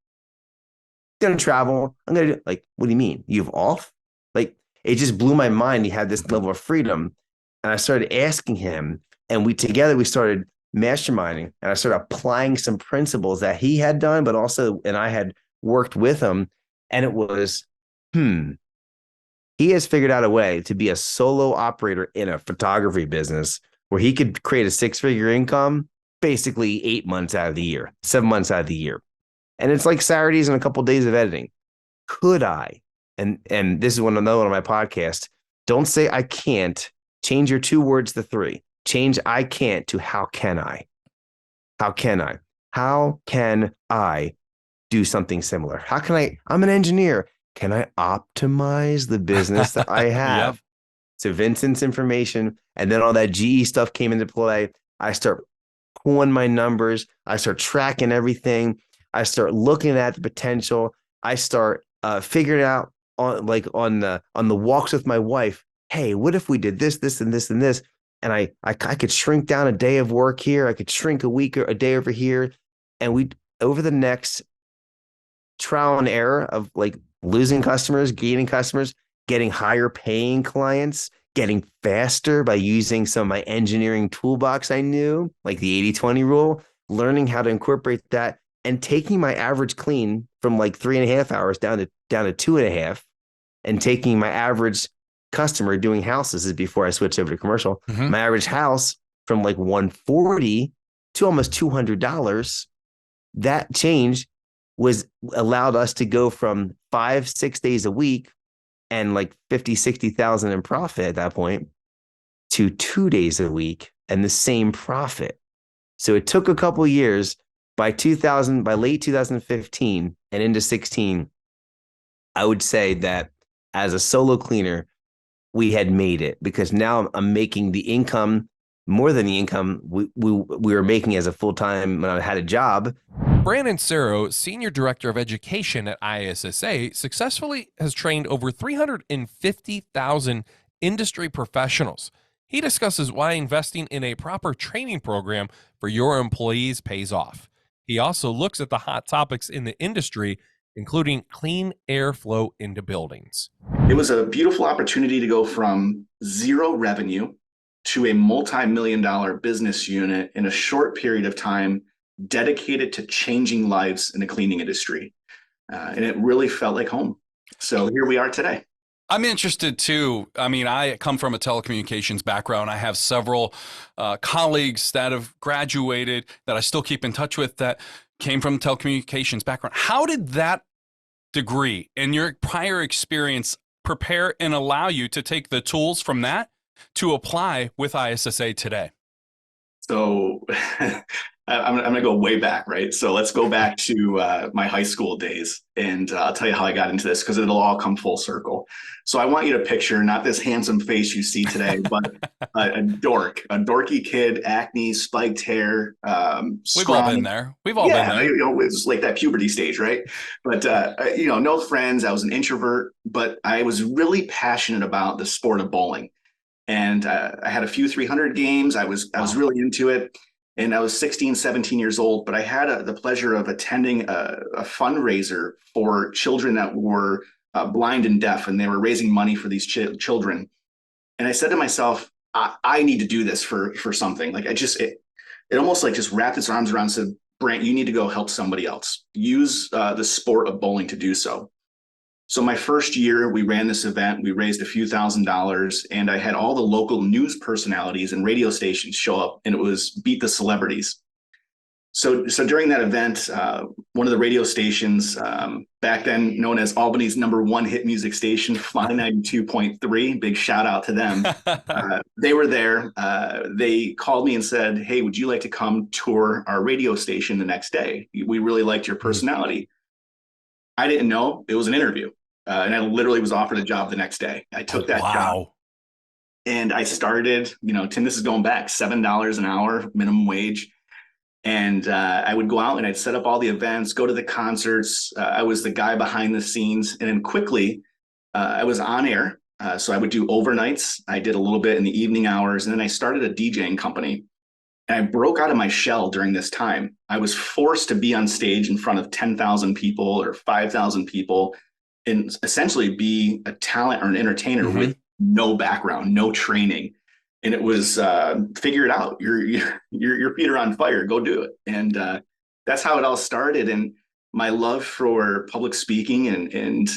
Going to travel. I'm going to do, like, what do you mean? You have off? Like, it just blew my mind. He had this level of freedom. And I started asking him, and we started masterminding, and I started applying some principles that he had done, but also, and I had worked with him. And it was, he has figured out a way to be a solo operator in a photography business where he could create a 6-figure income basically 8 months out of the year, 7 months out of the year. And it's like Saturdays and a couple of days of editing. Could I? And this is another one of my podcasts. Don't say I can't. Change your 2 words to 3. Change I can't to how can I? How can I? How can I do something similar? How can I? I'm an engineer. Can I optimize the business that I have? Yep. So Vincent's information, and then all that GE stuff came into play. I start pulling my numbers. I start tracking everything. I start looking at the potential. I start figuring out on the walks with my wife. Hey, what if we did this, this, and this, and this? And I could shrink down a day of work here. I could shrink a week or a day over here. And we, over the next trial and error of like losing customers, gaining customers, getting higher paying clients, getting faster by using some of my engineering toolbox I knew, like the 80-20 rule, learning how to incorporate that and taking my average clean from like 3.5 hours down to 2.5, and taking my average customer doing houses is before I switched over to commercial.
Mhm.
My average house from like $140 to almost $200. That change was allowed us to go from 5-6 days a week and like 50,000-60,000 in profit at that point to 2 days a week and the same profit. So it took a couple of years. By late 2015 and into 16, I would say that as a solo cleaner, we had made it, because now I'm making the income, more than the income we were making as a full-time when I had a job.
Brandon Serro, Senior Director of Education at ISSA, successfully has trained over 350,000 industry professionals. He discusses why investing in a proper training program for your employees pays off. He also looks at the hot topics in the industry, including clean airflow into buildings.
It was a beautiful opportunity to go from zero revenue to a multi-million-dollar business unit in a short period of time, dedicated to changing lives in the cleaning industry. And it really felt like home. So here we are today.
I'm interested too. I mean, I come from a telecommunications background. I have several colleagues that have graduated that I still keep in touch with that came from telecommunications background. How did that degree and your prior experience prepare and allow you to take the tools from that to apply with ISSA today?
So I'm going to go way back, right? So let's go back to my high school days, and I'll tell you how I got into this, because it'll all come full circle. So I want you to picture not this handsome face you see today, but a dorky kid, acne, spiked hair.
We've all been there. We've all been there.
You know, it's like that puberty stage, right? But you know, no friends. I was an introvert, but I was really passionate about the sport of bowling. And I had a few 300 games. I was really into it. And I was 16, 17 years old, but I had the pleasure of attending a fundraiser for children that were blind and deaf, and they were raising money for these children. And I said to myself, I need to do this for something. Like it almost like just wrapped its arms around and said, Brant, you need to go help somebody else. Use the sport of bowling to do so. So my first year, we ran this event. We raised a few $1,000s, and I had all the local news personalities and radio stations show up, and it was Beat the Celebrities. So during that event, one of the radio stations, back then known as Albany's #1 hit music station, Fly 92.3, big shout out to them. They were there. They called me and said, hey, would you like to come tour our radio station the next day? We really liked your personality. I didn't know it was an interview. And I literally was offered a job the next day. I took that job, and I started, you know, Tim, this is going back, $7 an hour, minimum wage. And I would go out and I'd set up all the events, go to the concerts. I was the guy behind the scenes. And then quickly, I was on air. So I would do overnights. I did a little bit in the evening hours. And then I started a DJing company. And I broke out of my shell during this time. I was forced to be on stage in front of 10,000 people or 5,000 people, and essentially be a talent or an entertainer with no background, no training. And it was figure it out. Your feet are on fire. Go do it. And that's how it all started. And my love for public speaking and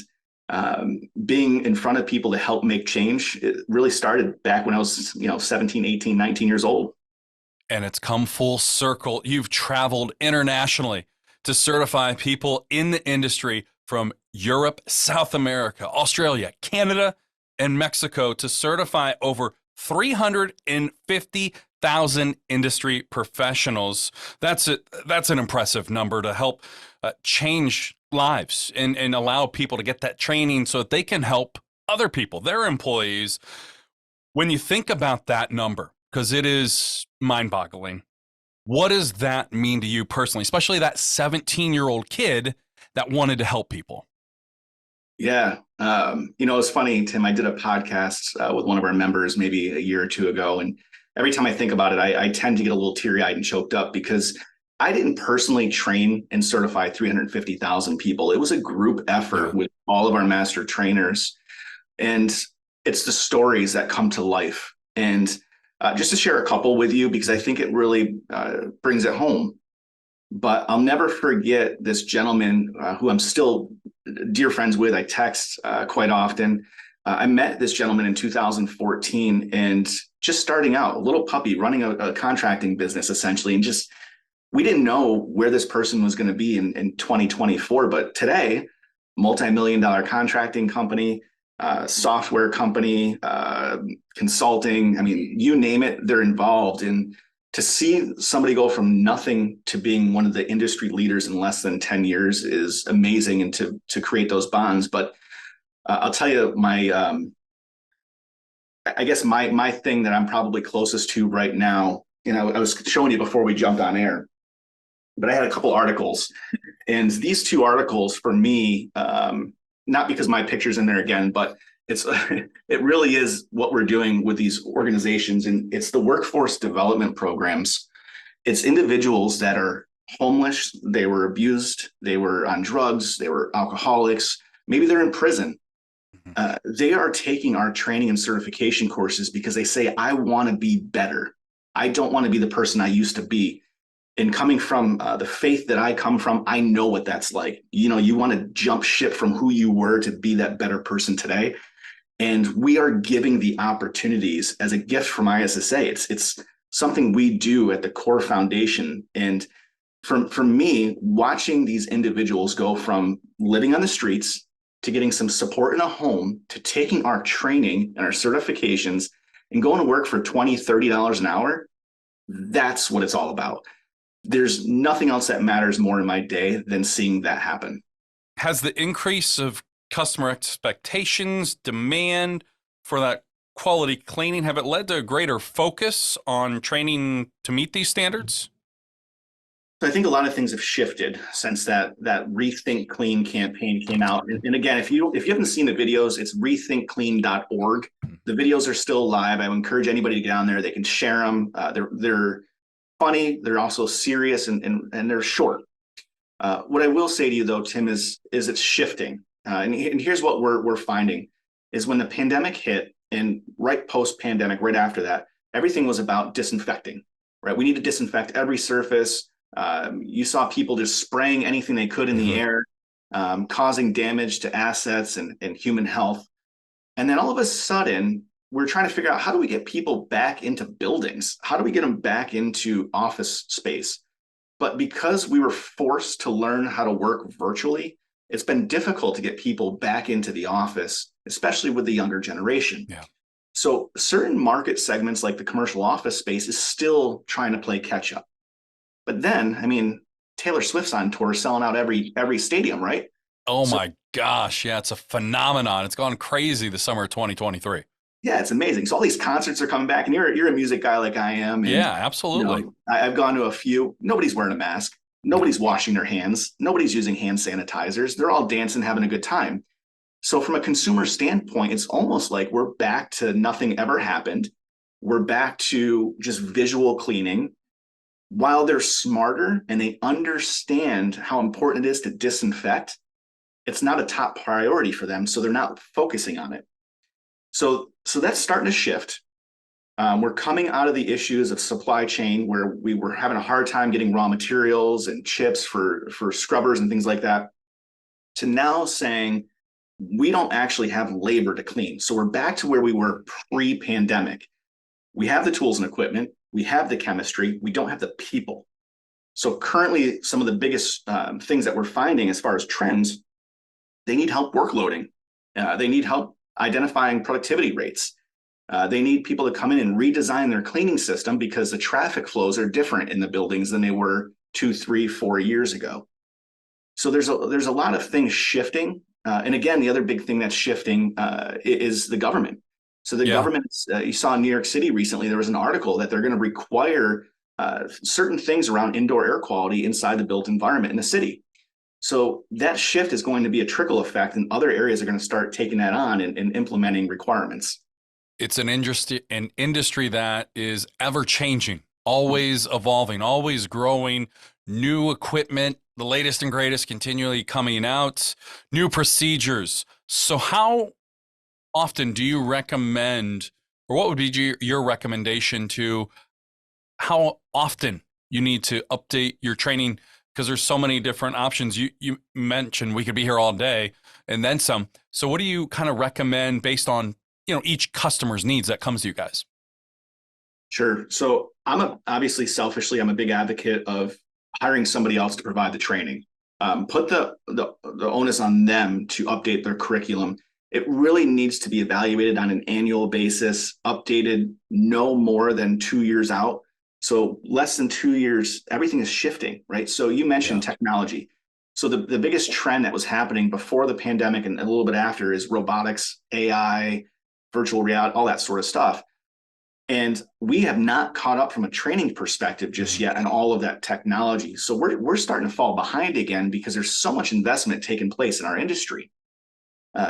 being in front of people to help make change, it really started back when I was, 17, 18, 19 years old.
And it's come full circle. You've traveled internationally to certify people in the industry from Europe, South America, Australia, Canada, and Mexico to certify over 350,000 industry professionals. That's an impressive number to help change lives and allow people to get that training so that they can help other people, their employees. When you think about that number, because it is mind-boggling, what does that mean to you personally, especially that 17-year-old kid that wanted to help people?
Yeah. It's funny, Tim, I did a podcast with one of our members maybe a year or two ago, and every time I think about it, I tend to get a little teary-eyed and choked up because I didn't personally train and certify 350,000 people. It was a group effort with all of our master trainers. And it's the stories that come to life. And just to share a couple with you, because I think it really brings it home. But I'll never forget this gentleman who I'm still dear friends with. I text quite often. I met this gentleman in 2014 and just starting out, a little puppy running a contracting business essentially. And just, we didn't know where this person was going to be in 2024. But today, multi-million-dollar contracting company, software company, consulting, I mean, you name it, they're involved. And to see somebody go from nothing to being one of the industry leaders in less than 10 years is amazing, and to create those bonds. But I'll tell you, I guess my thing that I'm probably closest to right now, I was showing you before we jumped on air, but I had a couple articles, and these two articles for me, not because my picture's in there again, but it really is what we're doing with these organizations, and it's the workforce development programs. It's individuals that are homeless, they were abused, they were on drugs, they were alcoholics, maybe they're in prison. They are taking our training and certification courses because they say, I want to be better. I don't want to be the person I used to be. And coming from the faith that I come from, I know what that's like. You want to jump ship from who you were to be that better person today. And we are giving the opportunities as a gift from ISSA. It's something we do at the core foundation. And for me, watching these individuals go from living on the streets to getting some support in a home, to taking our training and our certifications and going to work for $20, $30 an hour, that's what it's all about. There's nothing else that matters more in my day than seeing that happen.
Has the increase of customer expectations, demand for that quality cleaning, have it led to a greater focus on training to meet these standards?
So I think a lot of things have shifted since that Rethink Clean campaign came out. And again, if you haven't seen the videos, it's rethinkclean.org. The videos are still live. I would encourage anybody to get on there. They can share them. They're funny. They're also serious, and they're short. What I will say to you though, Tim, is it's shifting. And here's what we're finding is when the pandemic hit, and right post-pandemic, right after that, everything was about disinfecting, right? We need to disinfect every surface. You saw people just spraying anything they could in the air, causing damage to assets and human health. And then all of a sudden, we're trying to figure out, how do we get people back into buildings? How do we get them back into office space? But because we were forced to learn how to work virtually, it's been difficult to get people back into the office, especially with the younger generation.
Yeah.
So certain market segments like the commercial office space is still trying to play catch up. But then, I mean, Taylor Swift's on tour selling out every stadium, right?
Oh my gosh. Yeah, it's a phenomenon. It's gone crazy the summer of 2023.
Yeah, it's amazing. So all these concerts are coming back, and you're a music guy like I am. And,
yeah, absolutely.
I've gone to a few. Nobody's wearing a mask. Nobody's washing their hands. Nobody's using hand sanitizers. They're all dancing, having a good time. So from a consumer standpoint, it's almost like we're back to nothing ever happened. We're back to just visual cleaning. While they're smarter and they understand how important it is to disinfect, it's not a top priority for them, so they're not focusing on it. So that's starting to shift. We're coming out of the issues of supply chain where we were having a hard time getting raw materials and chips for scrubbers and things like that, to now saying we don't actually have labor to clean. So we're back to where we were pre-pandemic. We have the tools and equipment. We have the chemistry. We don't have the people. So currently, some of the biggest things that we're finding as far as trends, they need help workloading. They need help identifying productivity rates. They need people to come in and redesign their cleaning system because the traffic flows are different in the buildings than they were 2, 3, 4 years ago. So there's a lot of things shifting. And again, the other big thing that's shifting is the government. So the government, you saw in New York City recently, there was an article that they're going to require certain things around indoor air quality inside the built environment in the city. So that shift is going to be a trickle effect, and other areas are going to start taking that on and implementing requirements.
it's an industry that is ever changing, always evolving, always growing, new equipment, the latest and greatest continually coming out, new procedures. So how often do you recommend, or what would be your recommendation to how often you need to update your training? Because there's so many different options. You mentioned we could be here all day and then some. So what do you kind of recommend based on, each customer's needs that comes to you guys?
Sure. So obviously selfishly, I'm a big advocate of hiring somebody else to provide the training. Put the onus on them to update their curriculum. It really needs to be evaluated on an annual basis, updated no more than 2 years out. So less than 2 years, everything is shifting, right? So you mentioned technology. So the biggest trend that was happening before the pandemic and a little bit after is robotics, AI, virtual reality, all that sort of stuff. And we have not caught up from a training perspective just yet on all of that technology. So we're starting to fall behind again because there's so much investment taking place in our industry.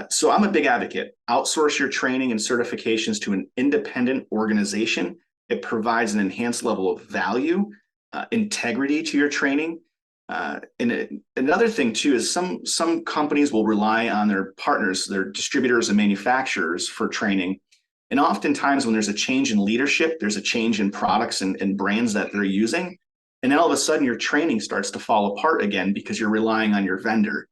So I'm a big advocate. Outsource your training and certifications to an independent organization. It provides an enhanced level of value, integrity to your training. And another thing too is some companies will rely on their partners, their distributors and manufacturers for training. And oftentimes when there's a change in leadership, there's a change in products and brands that they're using. And then all of a sudden your training starts to fall apart again because you're relying on your vendor.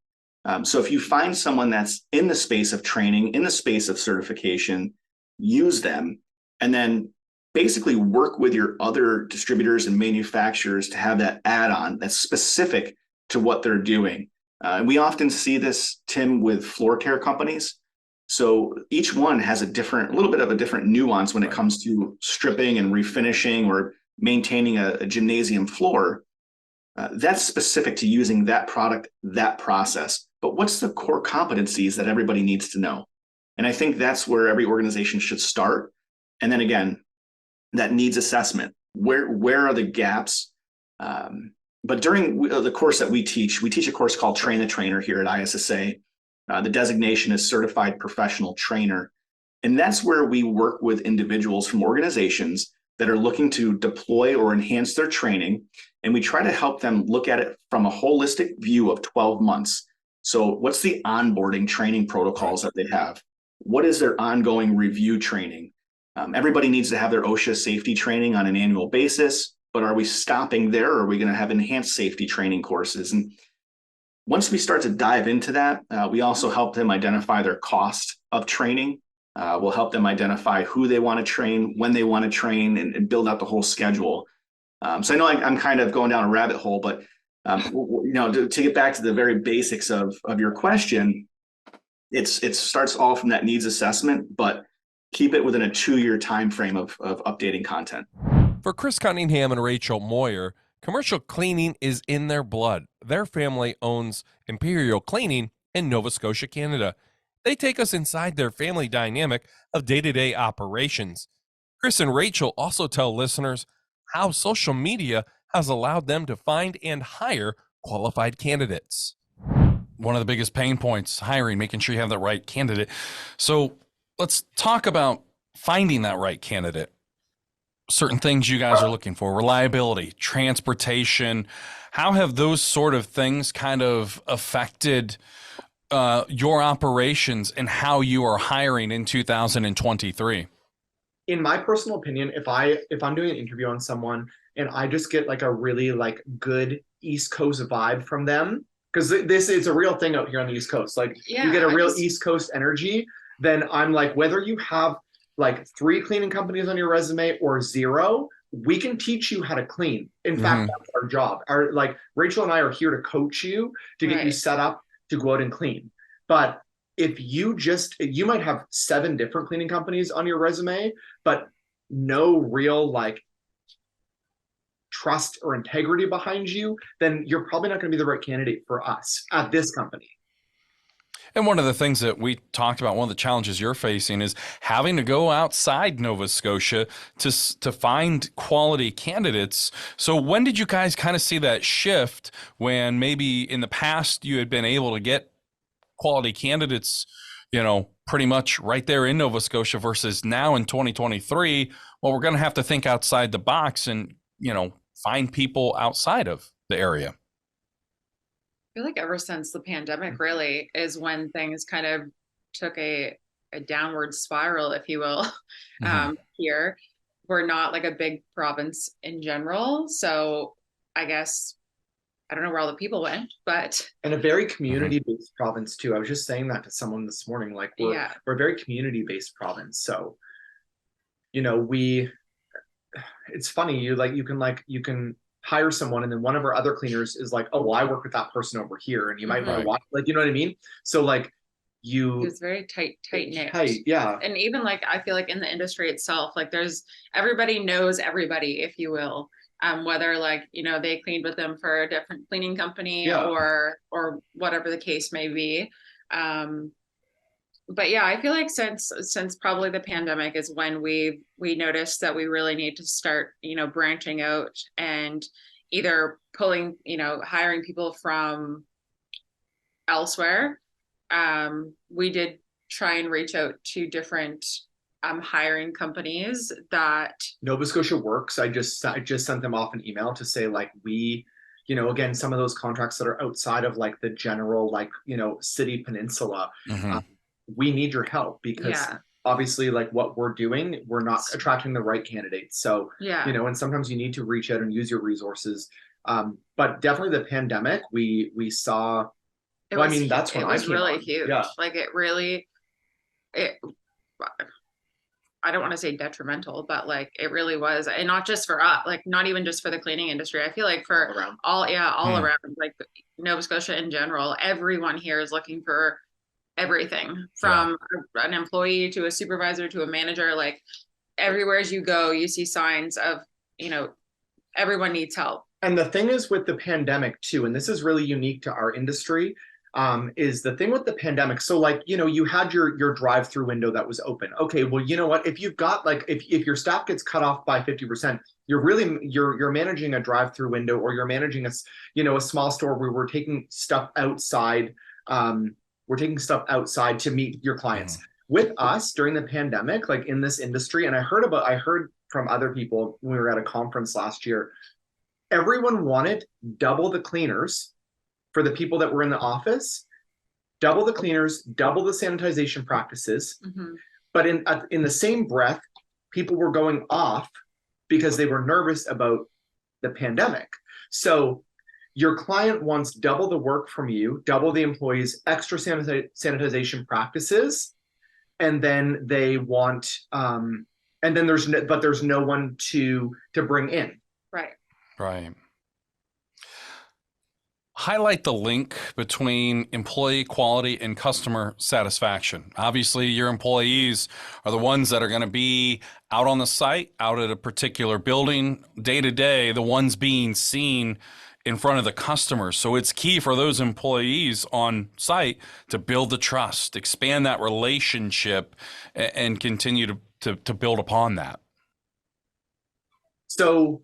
So if you find someone that's in the space of training, in the space of certification, use them, and then basically work with your other distributors and manufacturers to have that add-on that's specific to what they're doing. And we often see this, Tim, with floor care companies. So each one has a little bit of a different nuance when it comes to stripping and refinishing or maintaining a gymnasium floor. That's specific to using that product, that process. But what's the core competencies that everybody needs to know? And I think that's where every organization should start. And then again, that needs assessment. Where are the gaps? But during the course that we teach a course called Train the Trainer here at ISSA. The designation is Certified Professional Trainer. And that's where we work with individuals from organizations that are looking to deploy or enhance their training. And we try to help them look at it from a holistic view of 12 months. So what's the onboarding training protocols that they have? What is their ongoing review training? Everybody needs to have their OSHA safety training on an annual basis, but are we stopping there, or are we going to have enhanced safety training courses? And once we start to dive into that, we also help them identify their cost of training. We'll help them identify who they want to train, when they want to train, and build out the whole schedule. So I know I'm kind of going down a rabbit hole, but to get back to the very basics of your question, it starts all from that needs assessment, but keep it within a 2-year time frame of updating content.
For Chris Cunningham and Rachel Moyer, commercial cleaning is in their blood. Their family owns Imperial Cleaning in Nova Scotia, Canada. They take us inside their family dynamic of day-to-day operations. Chris and Rachel also tell listeners how social media has allowed them to find and hire qualified candidates.
One of the biggest pain points, hiring, making sure you have the right candidate. So let's talk about finding that right candidate. Certain things you guys are looking for: reliability, transportation. How have those sort of things kind of affected your operations and how you are hiring in 2023?
In my personal opinion, if I'm doing an interview on someone and I just get like a really like good East Coast vibe from them, because this is a real thing out here on the East Coast. Like you get a real East Coast energy, then I'm like, whether you have like 3 cleaning companies on your resume or 0, we can teach you how to clean. In fact, that's our job. Like Rachel and I are here to coach you to get you set up to go out and clean. But if you might have 7 different cleaning companies on your resume, but no real like trust or integrity behind you, then you're probably not going to be the right candidate for us at this company.
And one of the things that we talked about, one of the challenges you're facing is having to go outside Nova Scotia to find quality candidates. So when did you guys kind of see that shift when maybe in the past you had been able to get quality candidates, pretty much right there in Nova Scotia versus now in 2023. Well, we're going to have to think outside the box and, find people outside of the area.
I feel like ever since the pandemic really is when things kind of took a downward spiral, if you will. Here, we're not like a big province in general. So I guess, I don't know where all the people went, but.
And a very community-based province too. I was just saying that to someone this morning, like we're a very community-based province. So, it's funny, you can hire someone and then one of our other cleaners is like, oh, well, I work with that person over here and you might want to watch, you know what I mean? So it's
very tight knit.
Yeah.
And even I feel like in the industry itself, everybody knows everybody, if you will. Whether they cleaned with them for a different cleaning company or whatever the case may be. But yeah, I feel like since probably the pandemic is when we noticed that we really need to start, branching out and either pulling, hiring people from elsewhere. We did try and reach out to different hiring companies that
Nova Scotia Works. I just sent them off an email to say we, again, some of those contracts that are outside of the general city peninsula. We need your help because obviously what we're doing, we're not attracting the right candidates. So, and sometimes you need to reach out and use your resources. But definitely the pandemic, we saw, that's when I came
really
on.
huge.
Yeah. I don't want to say detrimental, but it really was. And not just for us, not even just for the cleaning industry. I feel like for all around, Nova Scotia in general, everyone here is looking for everything from an employee to a supervisor to a manager. Everywhere as you go, you see signs of, everyone needs help. And the thing is with the pandemic too, and this is really unique to our industry, is the thing with the pandemic. So you had your drive-through window that was open. Okay, well, you know what? If you've got if your staff gets cut off by 50%, you're managing a drive-through window, or you're managing a small store where we're taking stuff outside. We're taking stuff outside to meet your clients. With us during the pandemic, in this industry, and I heard from other people when we were at a conference last year, everyone wanted double the cleaners for the people that were in the office, double the cleaners, double the sanitization practices. But in the same breath, people were going off because they were nervous about the pandemic. So your client wants double the work from you, double the employees, extra sanitization practices, and then they want, and then there's no one to bring in.
Right. Highlight the link between employee quality and customer satisfaction. Obviously, your employees are the ones that are going to be out on the site, out at a particular building, day to day, the ones being seen in front of the customers. So it's key for those employees on site to build the trust, expand that relationship, and continue to build upon that.
So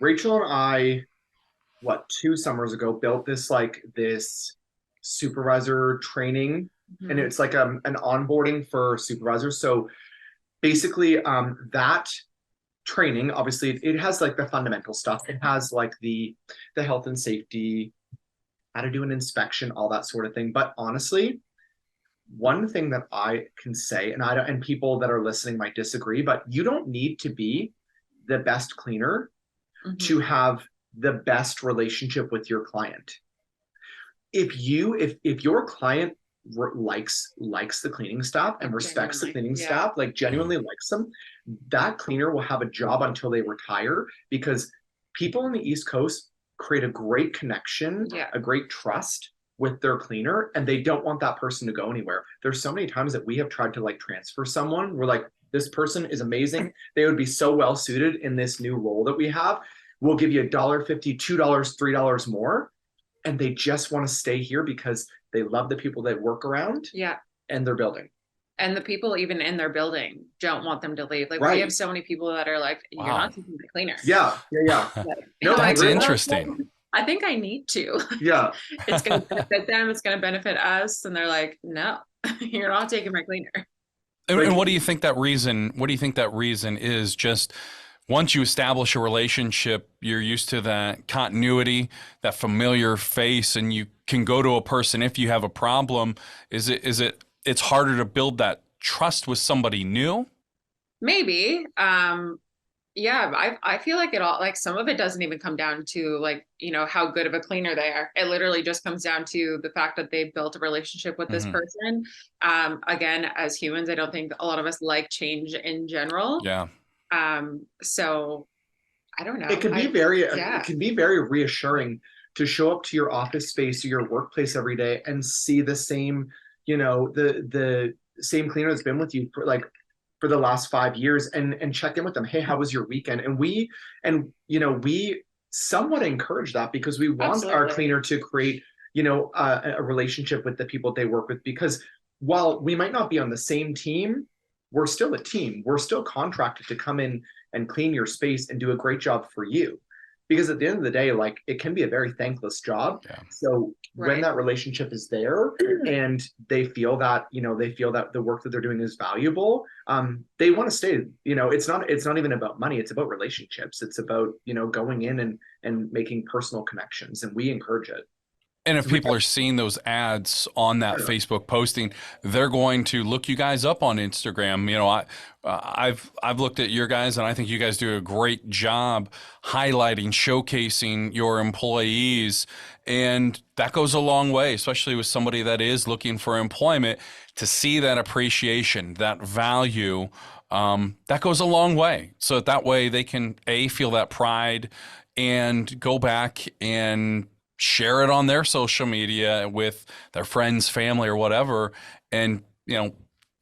Rachel and I, 2 summers ago, built this supervisor training, and it's an onboarding for supervisors. So basically that training, obviously it has the fundamental stuff. It has the health and safety, how to do an inspection, all that sort of thing. But honestly, one thing that I can say, and people that are listening might disagree, but you don't need to be the best cleaner to have the best relationship with your client. If your client likes the cleaning staff and respects the cleaning staff, genuinely likes them, that cleaner will have a job until they retire, because people on the East Coast create a great connection, a great trust with their cleaner, and they don't want that person to go anywhere. There's so many times that we have tried to transfer someone. We're this person is amazing. They would be so well suited in this new role that we have. We'll give you $1.50, $2, $3 more. And they just want to stay here because they love the people they work around. And their building.
And the people even in their building don't want them to leave. We have so many people that are you're not taking the cleaner.
Yeah.
No, that's interesting.
I think I need to.
Yeah.
It's going to benefit them. It's going to benefit us. And they're like, no, you're not taking my cleaner.
And what do you think that reason? What do you think that reason is? Just once you establish a relationship, you're used to that continuity, that familiar face, and you can go to a person if you have a problem. It's harder to build that trust with somebody new?
Maybe. Yeah, I feel like some of it doesn't even come down to like, how good of a cleaner they are. It literally just comes down to the fact that they've built a relationship with this person. Again, as humans, I don't think a lot of us like change in general.
Yeah.
So I don't know.
It can be it can be very reassuring to show up to your office space or your workplace every day and see the same, the same cleaner that's been with you for the last 5 years and check in with them. Hey, how was your weekend? And we somewhat encourage that because we want our cleaner to create, a relationship with the people they work with, because while we might not be on the same team, we're still a team. We're still contracted to come in and clean your space and do a great job for you. Because at the end of the day, like, it can be a very thankless job. Yeah. So when that relationship is there and they feel that, the work that they're doing is valuable, they want to stay. It's not even about money. It's about relationships. It's about, going in and making personal connections, and we encourage it.
And if people are seeing those ads on that Facebook posting, they're going to look you guys up on Instagram. I've looked at your guys, and I think you guys do a great job highlighting, showcasing your employees, and that goes a long way, especially with somebody that is looking for employment. To see that appreciation, that value, that goes a long way. So that way they can feel that pride and go back and share it on their social media with their friends, family, or whatever, and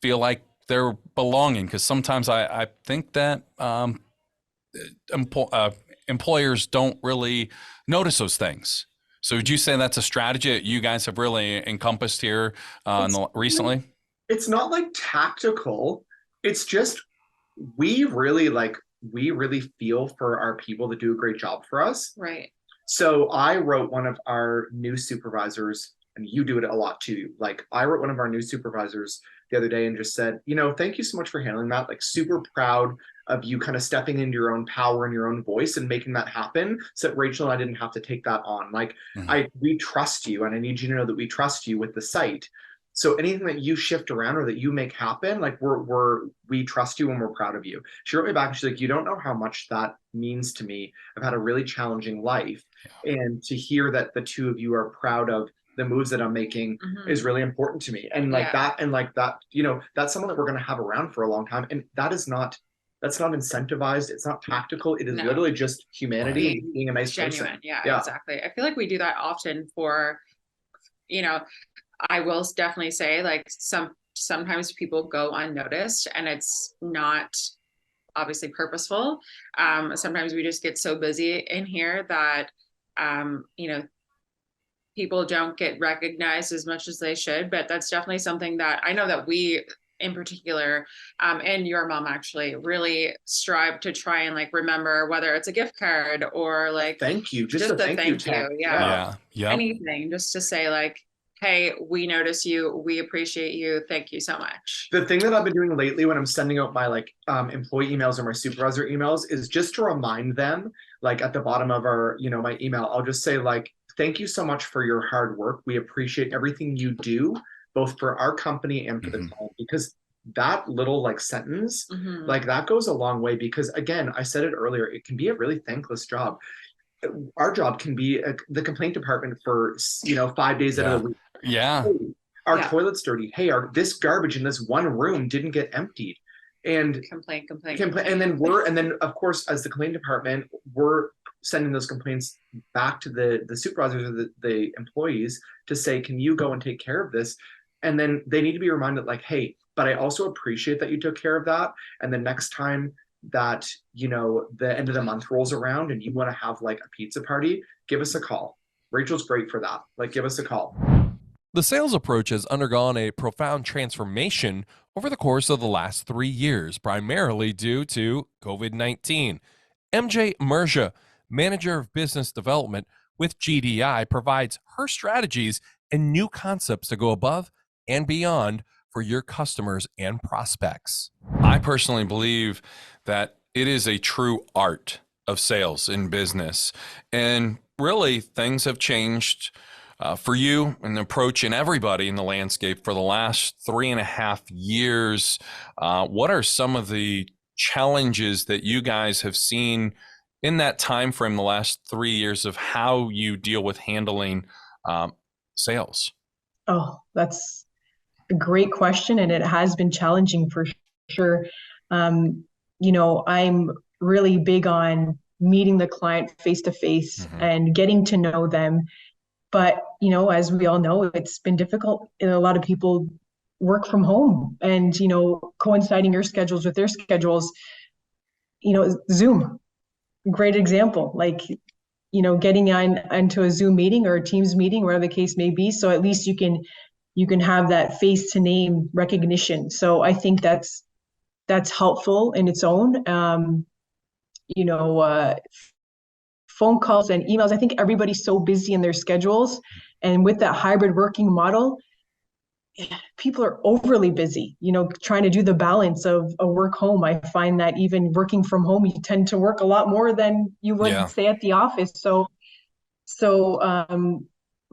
feel like they're belonging. Because sometimes I think that employers don't really notice those things. So would you say that's a strategy that you guys have really encompassed here recently?
It's not like tactical. It's just we really feel for our people to do a great job for us.
Right.
So I wrote one of our new supervisors, and you do it a lot too. Like, I wrote one of our new supervisors the other day and just said, thank you so much for handling that. Like, super proud of you kind of stepping into your own power and your own voice and making that happen, so that Rachel and I didn't have to take that on. Like, we trust you, and I need you to know that we trust you with the site. So anything that you shift around or that you make happen, like, we trust you and we're proud of you. She wrote me back and she's like, you don't know how much that means to me. I've had a really challenging life. Yeah. And to hear that the two of you are proud of the moves that I'm making is really important to me. And that's someone that we're going to have around for a long time. And that's not incentivized. It's not tactical. It is literally just humanity and being a nice person.
Yeah, exactly. I feel like we do that often for, I will definitely say, like, sometimes people go unnoticed, and it's not obviously purposeful. Sometimes we just get so busy in here that, people don't get recognized as much as they should. But that's definitely something that I know that we, in particular, and your mom actually really strive to try and remember, whether it's a gift card or
thank you, just
a thank you.
Yeah.
Anything, just to say hey, we notice you, we appreciate you, thank you so much.
The thing that I've been doing lately when I'm sending out my employee emails or my supervisor emails is just to remind them, at the bottom of our, my email, I'll just say thank you so much for your hard work. We appreciate everything you do, both for our company and for the client, because that little sentence, that goes a long way. Because again, I said it earlier, it can be a really thankless job. Our job can be the complaint department for 5 days out of the week.
Yeah.
Hey, our toilet's dirty. Hey, this garbage in this one room didn't get emptied. And
complaint.
And then of course, as the complaint department, we're sending those complaints back to the supervisors or the employees to say, can you go and take care of this? And then they need to be reminded, hey, but I also appreciate that you took care of that. And the next time that the end of the month rolls around and you want to have a pizza party, give us a call. Rachel's great for that. Give us a call.
The sales approach has undergone a profound transformation over the course of the last 3 years, primarily due to COVID-19. MJ Merja, Manager of Business Development with GDI provides her strategies and new concepts to go above and beyond for your customers and prospects.
I personally believe that it is a true art of sales in business. And really, things have changed for you and the approach and everybody in the landscape for the last 3.5 years. What are some of the challenges that you guys have seen in that time frame, the last 3 years, of how you deal with handling sales?
Oh, that's a great question, and it has been challenging for sure. I'm really big on meeting the client face to face and getting to know them. But, as we all know, it's been difficult. A lot of people work from home, and, coinciding your schedules with their schedules, Zoom, great example, like, getting into a Zoom meeting or a Teams meeting, whatever the case may be. So at least you can have that face to name recognition. So I think that's helpful in its own. Phone calls and emails. I think everybody's so busy in their schedules, and with that hybrid working model, people are overly busy, trying to do the balance of a work home. I find that even working from home, you tend to work a lot more than you would say at the office. So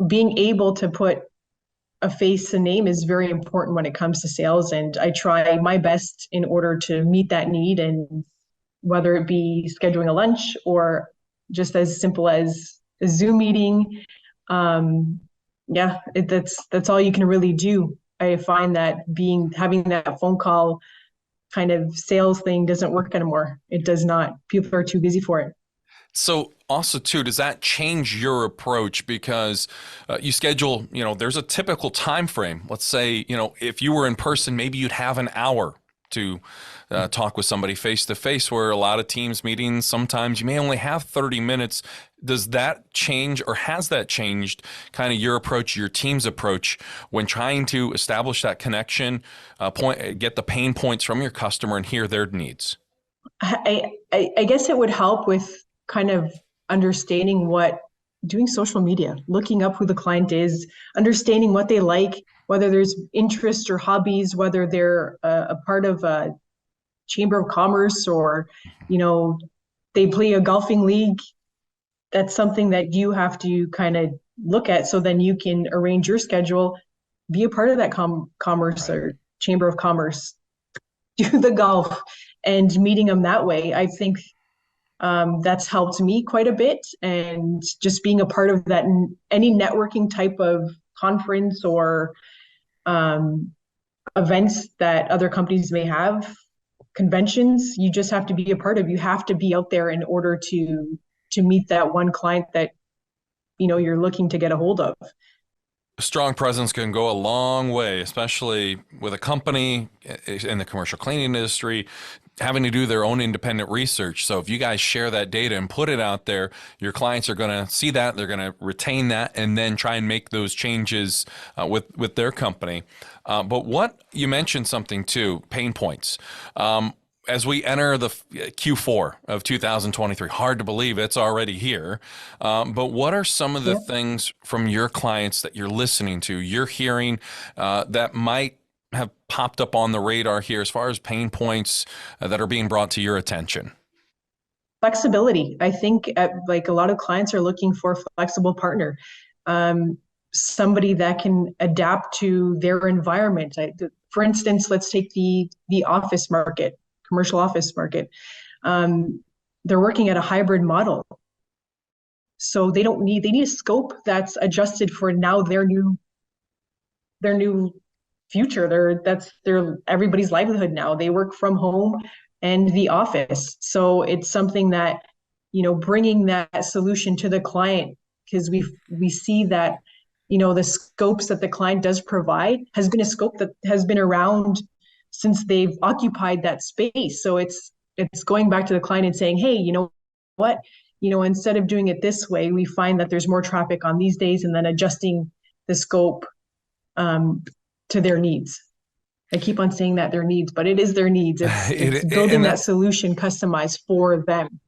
being able to put a face and name is very important when it comes to sales. And I try my best in order to meet that need, and whether it be scheduling a lunch or just as simple as a Zoom meeting. That's all you can really do. I find that having that phone call kind of sales thing doesn't work anymore. It does not. People are too busy for it.
So also too, does that change your approach? Because you schedule, there's a typical time frame. Let's say, if you were in person, maybe you'd have an hour to talk with somebody face to face, where a lot of Teams meetings, sometimes you may only have 30 minutes. Does that change, or has that changed kind of your approach, your team's approach, when trying to establish that connection, get the pain points from your customer and hear their needs?
I guess it would help with kind of understanding doing social media, looking up who the client is, understanding what they like, whether there's interests or hobbies, whether they're a part of a chamber of commerce, or, they play a golfing league. That's something that you have to kind of look at, so then you can arrange your schedule, be a part of that commerce or chamber of commerce, do the golf, and meeting them that way. I think that's helped me quite a bit, and just being a part of that, any networking type of conference or events that other companies may have, conventions, you just have to be a part of. You have to be out there in order to meet that one client that you're looking to get a hold of.
A strong presence can go a long way, especially with a company in the commercial cleaning industry having to do their own independent research. So if you guys share that data and put it out there, your clients are going to see that, they're going to retain that, and then try and make those changes with their company. But what you mentioned something too, pain points. As we enter the Q4 of 2023, hard to believe it's already here. But what are some of the things from your clients that you're listening to, you're hearing that might have popped up on the radar here as far as pain points that are being brought to your attention?
Flexibility. I think like a lot of clients are looking for a flexible partner, somebody that can adapt to their environment. For instance, let's take the office market, commercial office market. They're working at a hybrid model. So they need a scope that's adjusted for now their new future. That's everybody's livelihood now. They work from home and the office. So it's something that, bringing that solution to the client, because we see that, the scopes that the client does provide has been a scope that has been around since they've occupied that space. So it's going back to the client and saying, hey, you know what, instead of doing it this way, we find that there's more traffic on these days, and then adjusting the scope to their needs. I keep on saying that their needs, but it is their needs. It's building that solution customized for them.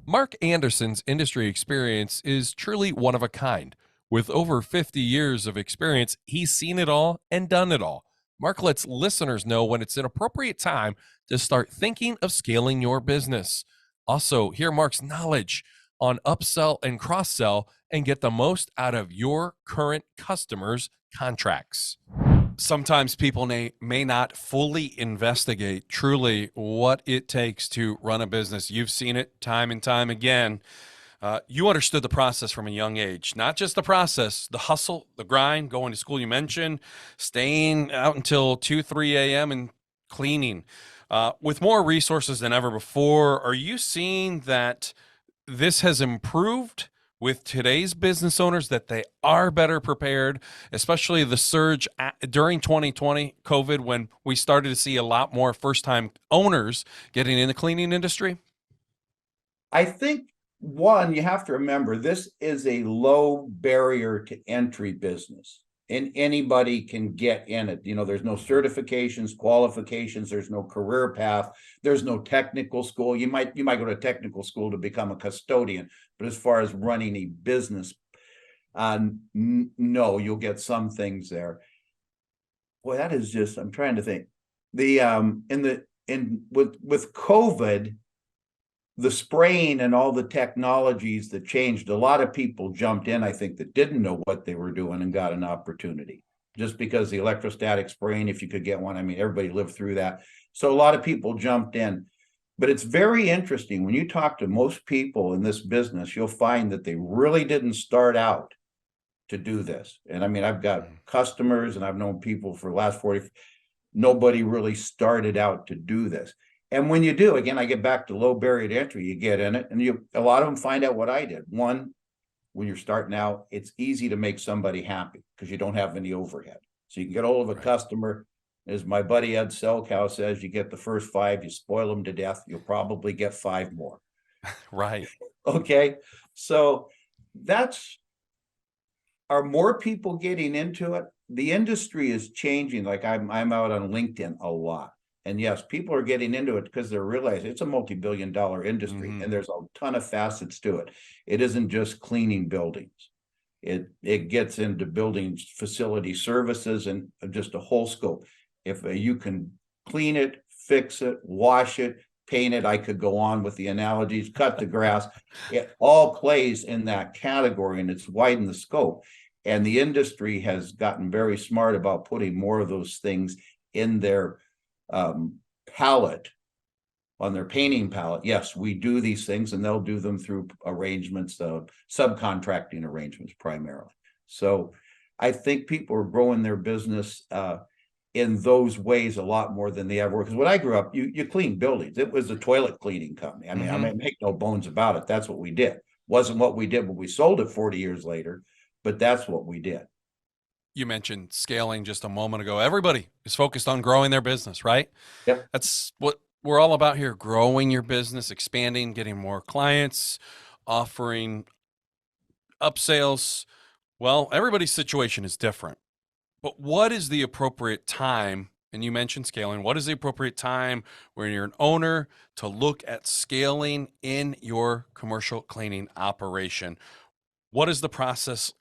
Mark Anderson's industry experience is truly one of a kind. With over 50 years of experience, he's seen it all and done it all. Mark lets listeners know when it's an appropriate time to start thinking of scaling your business. Also, hear Mark's knowledge on upsell and cross-sell and get the most out of your current customers' contracts. Sometimes people may not fully investigate truly what it takes to run a business. You've seen it time and time again. You understood the process from a young age, not just the process, the hustle, the grind, going to school. You mentioned staying out until 2, 3 a.m. and cleaning. With more resources than ever before, are you seeing that this has improved with today's business owners, that they are better prepared, especially the surge during 2020 COVID, when we started to see a lot more first-time owners getting in the cleaning industry?
I think, one, you have to remember, this is a low barrier to entry business, and anybody can get in it. You know, there's no certifications, qualifications, there's no career path, there's no technical school. You might go to technical school to become a custodian, but as far as running a business, no, you'll get some things there. Boy, that is just, I'm trying to think. With COVID, the spraying and all the technologies that changed, a lot of people jumped in, I think, that didn't know what they were doing and got an opportunity. Just because the electrostatic spraying, if you could get one, I mean, everybody lived through that. So a lot of people jumped in. But it's very interesting. When you talk to most people in this business, you'll find that they really didn't start out to do this. And I mean, I've got customers and I've known people for the last 40, nobody really started out to do this. And when you do, again, I get back to low barrier to entry, you get in it, and a lot of them find out what I did. One, when you're starting out, it's easy to make somebody happy because you don't have any overhead. So you can get hold of a customer. As my buddy Ed Selkow says, you get the first 5, you spoil them to death, you'll probably get 5 more.
Right.
Okay. So are more people getting into it? The industry is changing. Like I'm out on LinkedIn a lot. And yes, people are getting into it because they're realizing it's a multi-billion-dollar industry, and there's a ton of facets to it. It isn't just cleaning buildings. It gets into building facility services and just a whole scope. If you can clean it, fix it, wash it, paint it, I could go on with the analogies, cut the grass. It all plays in that category, and it's widened the scope. And the industry has gotten very smart about putting more of those things in their palette, on their painting palette. Yes, we do these things, and they'll do them through arrangements, subcontracting arrangements primarily. So I think people are growing their business in those ways a lot more than they ever were. Because when I grew up, you cleaned buildings. It was a toilet cleaning company. I mean, I make no bones about it. That's what we did. Wasn't what we did when we sold it 40 years later, but that's what we did.
You mentioned scaling just a moment ago. Everybody is focused on growing their business, right?
Yep.
That's what we're all about here, growing your business, expanding, getting more clients, offering upsales. Well, everybody's situation is different. But what is the appropriate time? And you mentioned scaling. What is the appropriate time when you're an owner to look at scaling in your commercial cleaning operation? What is the process,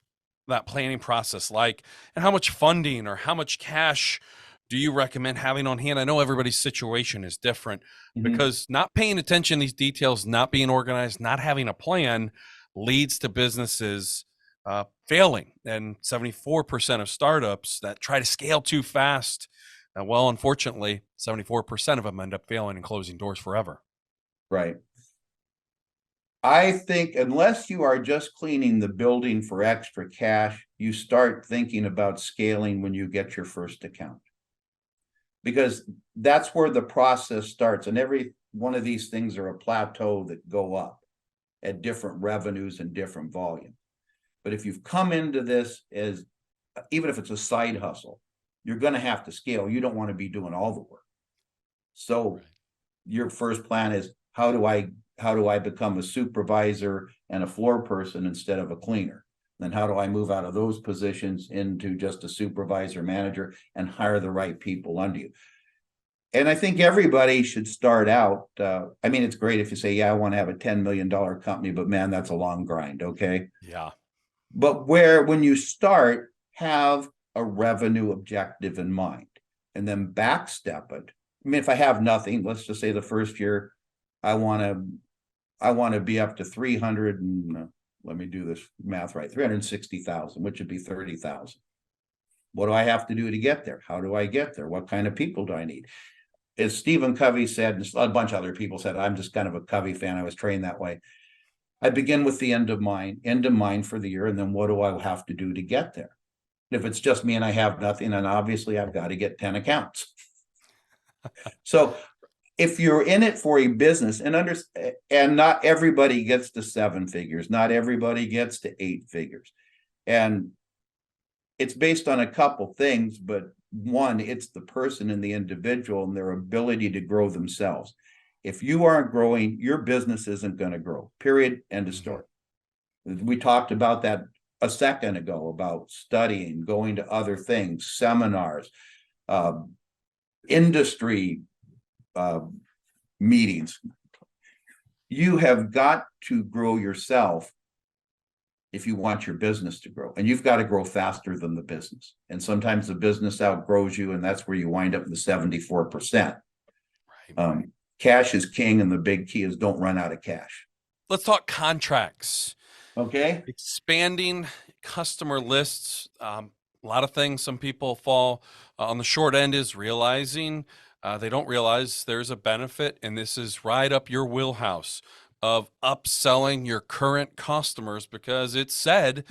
that planning process like, and how much funding or how much cash do you recommend having on hand? I know everybody's situation is different, because not paying attention to these details, not being organized, not having a plan leads to businesses failing. And 74% of startups that try to scale too fast, well, unfortunately, 74% of them end up failing and closing doors forever.
Right. I think unless you are just cleaning the building for extra cash, you start thinking about scaling when you get your first account. Because that's where the process starts. And every one of these things are a plateau that go up at different revenues and different volume. But if you've come into this as, even if it's a side hustle, you're going to have to scale. You don't want to be doing all the work. So your first plan is, how do I become a supervisor and a floor person instead of a cleaner? Then how do I move out of those positions into just a supervisor, manager, and hire the right people under you? And I think everybody should start out. I mean, it's great if you say, yeah, I want to have a $10 million company, but man, that's a long grind. Okay.
Yeah.
But when you start, have a revenue objective in mind and then backstep it. I mean, if I have nothing, let's just say the first year, I want to be up to 300 and let me do this math right, 360,000, which would be 30,000. What do I have to do to get there? How do I get there? What kind of people do I need? As Stephen Covey said, and a bunch of other people said, I'm just kind of a Covey fan. I was trained that way. I begin with the end in mind for the year. And then what do I have to do to get there? If it's just me and I have nothing, then obviously I've got to get 10 accounts. So if you're in it for a business and not everybody gets to 7 figures, not everybody gets to 8 figures. And it's based on a couple things, but one, it's the person and the individual and their ability to grow themselves. If you aren't growing, your business isn't going to grow, period, end of story. We talked about that a second ago, about studying, going to other things, seminars, industry meetings. You have got to grow yourself if you want your business to grow, and you've got to grow faster than the business. And sometimes the business outgrows you, and that's where you wind up in the 74%. Right. Cash is king, and the big key is don't run out of cash.
Let's talk contracts.
Okay.
Expanding customer lists. A lot of things. Some people fall on the short end is realizing they don't realize there's a benefit, and this is right up your wheelhouse of upselling your current customers, because it's said,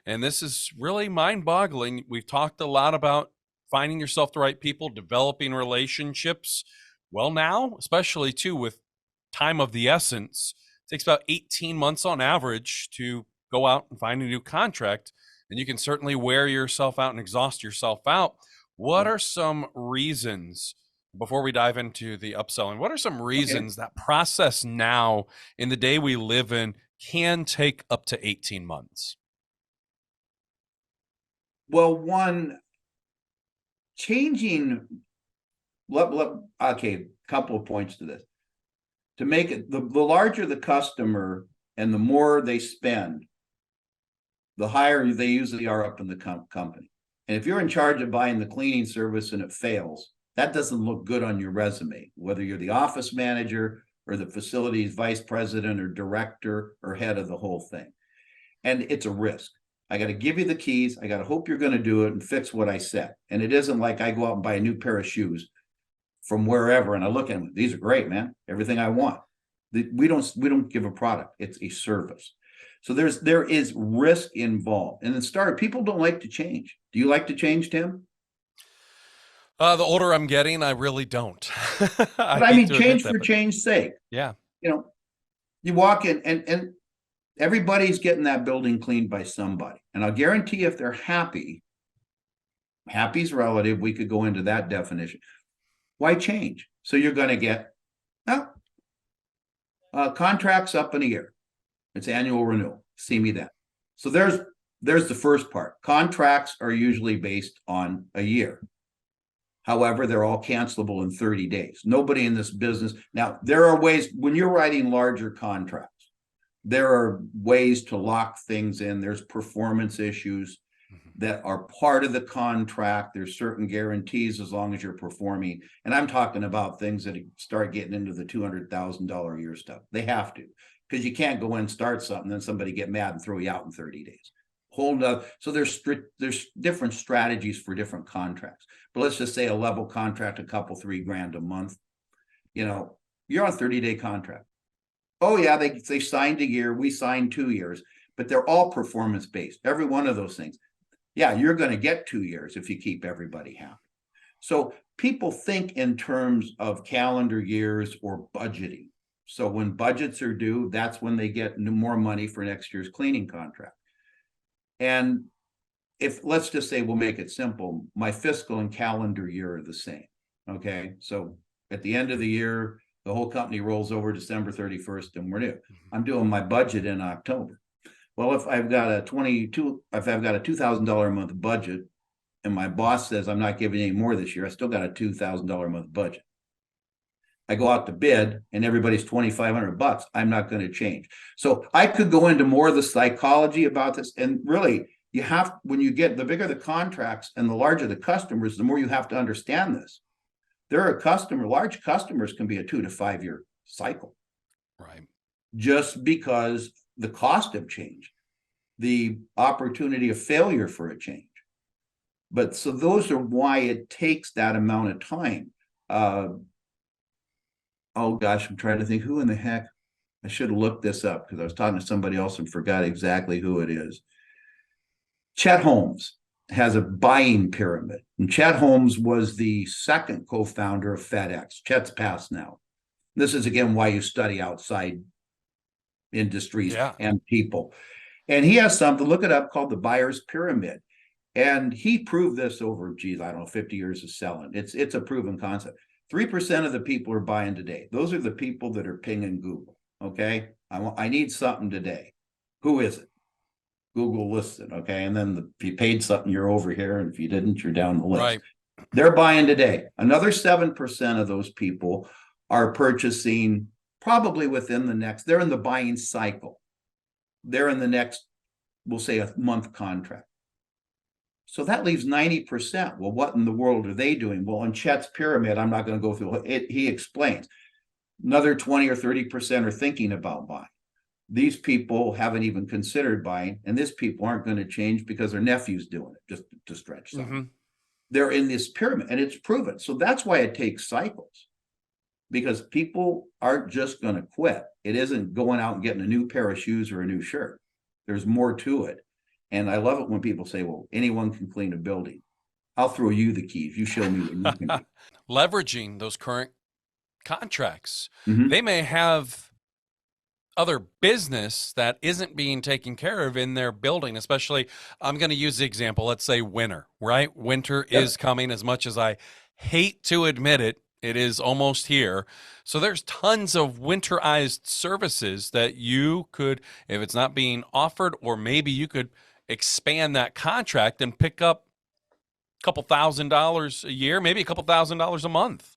and this is really mind-boggling, we've talked a lot about finding yourself the right people, developing relationships. Well, now, especially too with time of the essence, it takes about 18 months on average to go out and find a new contract, and you can certainly wear yourself out and exhaust yourself out. What are some reasons, before we dive into the upselling, what are some reasons that process now in the day we live in can take up to 18 months?
Well, one, changing, okay, couple of points to this. To make it, the larger the customer and the more they spend, the higher they usually are up in the company. And if you're in charge of buying the cleaning service and it fails, that doesn't look good on your resume, whether you're the office manager or the facilities vice president or director or head of the whole thing. And it's a risk. I got to give you the keys. I got to hope you're going to do it and fix what I said. And it isn't like I go out and buy a new pair of shoes from wherever and I look at them. These are great, man. Everything I want. We don't give a product. It's a service. So there is risk involved. And then people don't like to change. Do you like to change, Tim?
The older I'm getting, I really don't.
I mean, change for change's sake.
Yeah.
You know, you walk in and everybody's getting that building cleaned by somebody. And I'll guarantee if they're happy's relative, we could go into that definition. Why change? So you're going to get contracts up in a year. It's annual renewal. See me then. So there's the first part. Contracts are usually based on a year. However, they're all cancelable in 30 days. Nobody in this business. Now, there are ways when you're writing larger contracts, there are ways to lock things in. There's performance issues that are part of the contract. There's certain guarantees as long as you're performing. And I'm talking about things that start getting into the $200,000 a year stuff. They have to, because you can't go in and start something, then somebody get mad and throw you out in 30 days. So there's different strategies for different contracts. But let's just say a level contract, a couple, $3,000 a month. You know, you're on a 30-day contract. Oh yeah, they signed a year, we signed 2 years, but they're all performance based. Every one of those things. Yeah, you're going to get 2 years if you keep everybody happy. So people think in terms of calendar years or budgeting. So when budgets are due, that's when they get more money for next year's cleaning contract. And if let's just say, we'll make it simple, my fiscal and calendar year are the same. Okay. So at the end of the year, the whole company rolls over December 31st and we're new. I'm doing my budget in October. Well, if I've got a $2,000 a month budget and my boss says I'm not giving any more this year, I still got a $2,000 a month budget. I go out to bid and everybody's $2,500. I'm not going to change. So I could go into more of the psychology about this. And really, you have, when you get the bigger the contracts and the larger the customers, the more you have to understand this. There are large customers can be a 2 to 5 year cycle.
Right.
Just because the cost of change, the opportunity of failure for a change. But so those are why it takes that amount of time. Oh gosh, I'm trying to think who in the heck. I should have looked this up because I was talking to somebody else and forgot exactly who it is. Chet Holmes has a buying pyramid. And Chet Holmes was the second co-founder of FedEx. Chet's passed now. This is again why you study outside industries and people. And he has something, look it up, called the buyer's pyramid. And he proved this over, geez, I don't know, 50 years of selling. It's a proven concept. 3% of the people are buying today. Those are the people that are pinging Google. Okay. I need something today. Who is it? Google lists it. Okay. And then if you paid something, you're over here. And if you didn't, you're down the list.
Right.
They're buying today. Another 7% of those people are purchasing probably within the next, they're in the buying cycle. They're in the next, we'll say a month contract. So that leaves 90%. Well, what in the world are they doing? Well, on Chet's pyramid, I'm not going to go through it. He explains another 20 or 30% are thinking about buying. These people haven't even considered buying, and these people aren't going to change because their nephew's doing it, just to stretch something. They're in this pyramid, and it's proven. So that's why it takes cycles, because people aren't just going to quit. It isn't going out and getting a new pair of shoes or a new shirt. There's more to it. And I love it when people say, well, anyone can clean a building. I'll throw you the keys. You show me what you can do.
Leveraging those current contracts. They may have other business that isn't being taken care of in their building, especially, I'm going to use the example, let's say winter, right? Winter is coming. As much as I hate to admit it, it is almost here. So there's tons of winterized services that you could, if it's not being offered, or maybe you could expand that contract and pick up a couple $1,000s a year, maybe a couple $1,000s a month.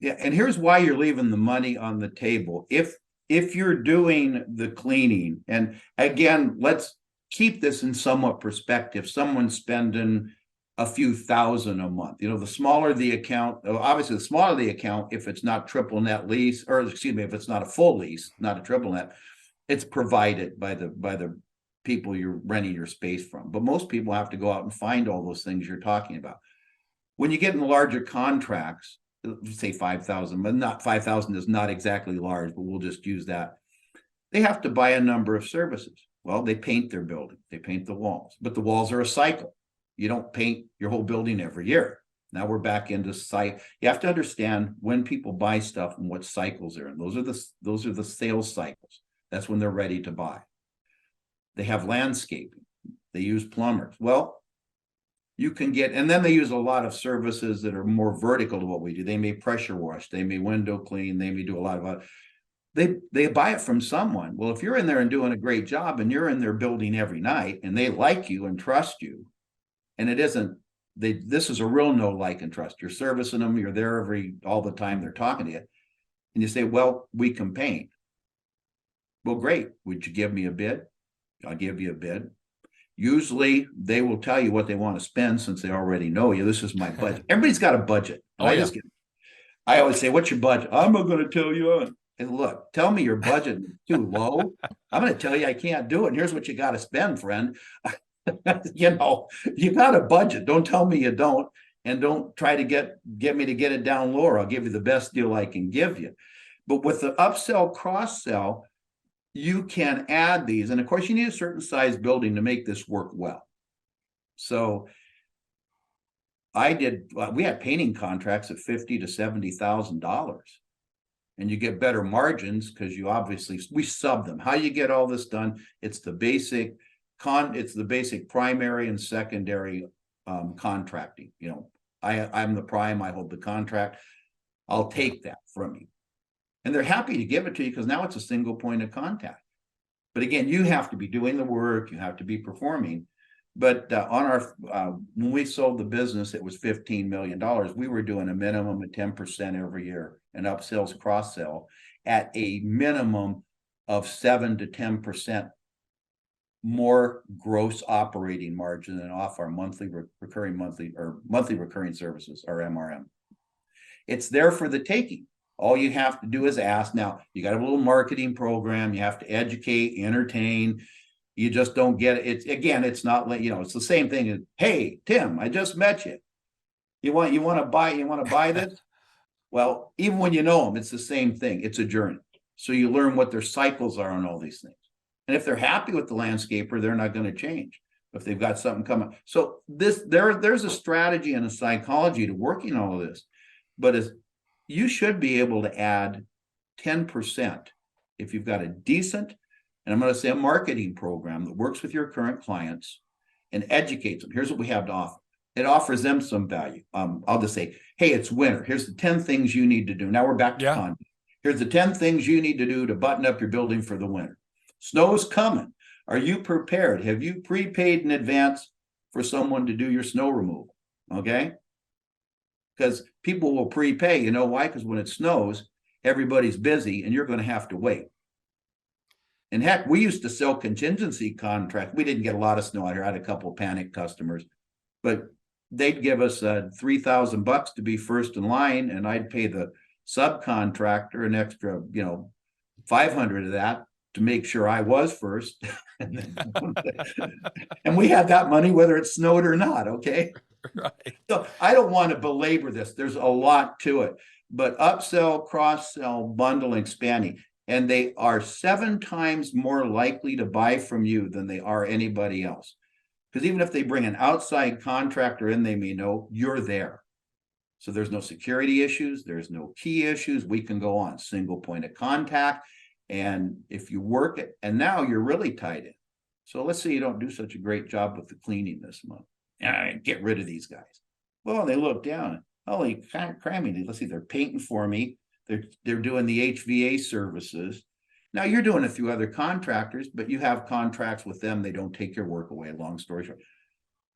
Yeah, and here's why you're leaving the money on the table. If you're doing the cleaning, and again, let's keep this in somewhat perspective. Someone's spending a few thousand a month. You know, the smaller the account, obviously the smaller the account, if it's not triple net lease, or excuse me, if it's not a full lease, not a triple net, it's provided by the people you're renting your space from. But most people have to go out and find all those things you're talking about. When you get in the larger contracts, say 5,000, but not 5,000 is not exactly large, but we'll just use that. They have to buy a number of services. Well, they paint their building, they paint the walls, but the walls are a cycle. You don't paint your whole building every year. Now we're back into site. You have to understand when people buy stuff and what cycles they're in. Those are the sales cycles. That's when they're ready to buy. They have landscaping. They use plumbers. Well, you can get, and then they use a lot of services that are more vertical to what we do. They may pressure wash, they may window clean, they may do a lot of they buy it from someone. Well, if you're in there and doing a great job and you're in their building every night and they like you and trust you, and it isn't, this is a real know, like, and trust. You're servicing them, you're there all the time they're talking to you. And you say, well, we can paint. Well, great. Would you give me a bid? I'll give you a bid. Usually they will tell you what they want to spend since they already know you. This is my budget. Everybody's got a budget. I always say, what's your budget? I'm not going to tell you. And look, tell me your budget is too low. I'm going to tell you I can't do it. And here's what you got to spend, friend. You know, you got a budget. Don't tell me you don't. And don't try to get me to get it down lower. I'll give you the best deal I can give you. But with the upsell, cross-sell, you can add these. And of course, you need a certain size building to make this work well. So we had painting contracts at $50,000 to $70,000. And you get better margins because we sub them. How you get all this done? It's the basic primary and secondary contracting. You know, I'm the prime, I hold the contract. I'll take that from you. And they're happy to give it to you because now it's a single point of contact. But again, you have to be doing the work, you have to be performing. But on our when we sold the business, it was $15 million. We were doing a minimum of 10% every year in upsells, cross sell, at a minimum of 7 to 10% more gross operating margin than off our monthly recurring services, or MRM. It's there for the taking. All you have to do is ask. Now, you got a little marketing program. You have to educate, entertain. You just don't get it. It's, again, it's not like, it's the same thing as, hey, Tim, I just met you. You want to buy this? Well, even when you know them, it's the same thing. It's a journey. So you learn what their cycles are on all these things. And if they're happy with the landscaper, they're not going to change if they've got something coming. So there's a strategy and a psychology to working all of this. But you should be able to add 10% if you've got a decent, and I'm going to say a marketing program that works with your current clients and educates them. Here's what we have to offer. It offers them some value. I'll just say, hey, it's winter. Here's the 10 things you need to do. Now we're back to content. Here's the 10 things you need to do to button up your building for the winter. Snow's coming. Are you prepared? Have you prepaid in advance for someone to do your snow removal? Okay. Because people will prepay. You know why? Because when it snows, everybody's busy and you're going to have to wait. And heck, we used to sell contingency contracts. We didn't get a lot of snow out here. I had a couple of panic customers, but they'd give us $3,000 to be first in line, and I'd pay the subcontractor an extra, $500 of that to make sure I was first. And we had that money whether it snowed or not. Okay.
Right.
So I don't want to belabor this. There's a lot to it, but upsell, cross-sell, bundle, expanding, and they are 7 times more likely to buy from you than they are anybody else. Because even if they bring an outside contractor in, they may know you're there. So there's no security issues. There's no key issues. We can go on single point of contact. And if you work it, and now you're really tied in. So let's say you don't do such a great job with the cleaning this month. Get rid of these guys. Well, they look down. Holy cramming. Let's see, they're painting for me. They're doing the HVA services. Now you're doing it through other contractors, but you have contracts with them. They don't take your work away. Long story short.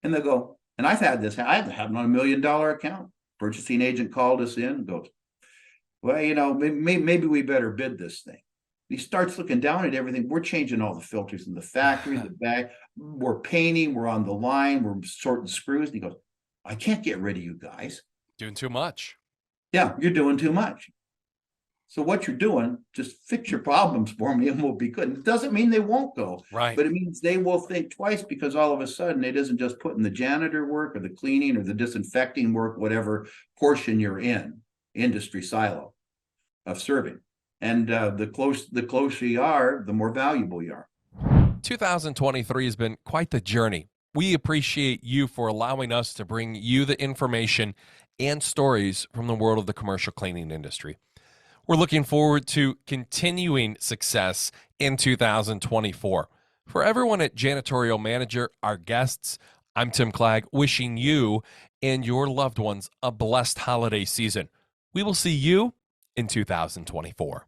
And they'll go, and I've had this. I had on $1 million account. Purchasing agent called us in and goes, well, maybe we better bid this thing. He starts looking down at everything. We're changing all the filters in the factory, the bag. We're painting. We're on the line. We're sorting screws. And he goes, I can't get rid of you guys.
Doing too much.
Yeah, you're doing too much. So what you're doing, just fix your problems for me and we'll be good. It doesn't mean they won't go.
Right.
But it means they will think twice, because all of a sudden it isn't just putting the janitor work or the cleaning or the disinfecting work, whatever portion you're in, industry silo of serving. And the closer you are, the more valuable you are.
2023 has been quite the journey. We appreciate you for allowing us to bring you the information and stories from the world of the commercial cleaning industry. We're looking forward to continuing success in 2024. For everyone at Janitorial Manager, our guests, I'm Tim Clagg, wishing you and your loved ones a blessed holiday season. We will see you in 2024.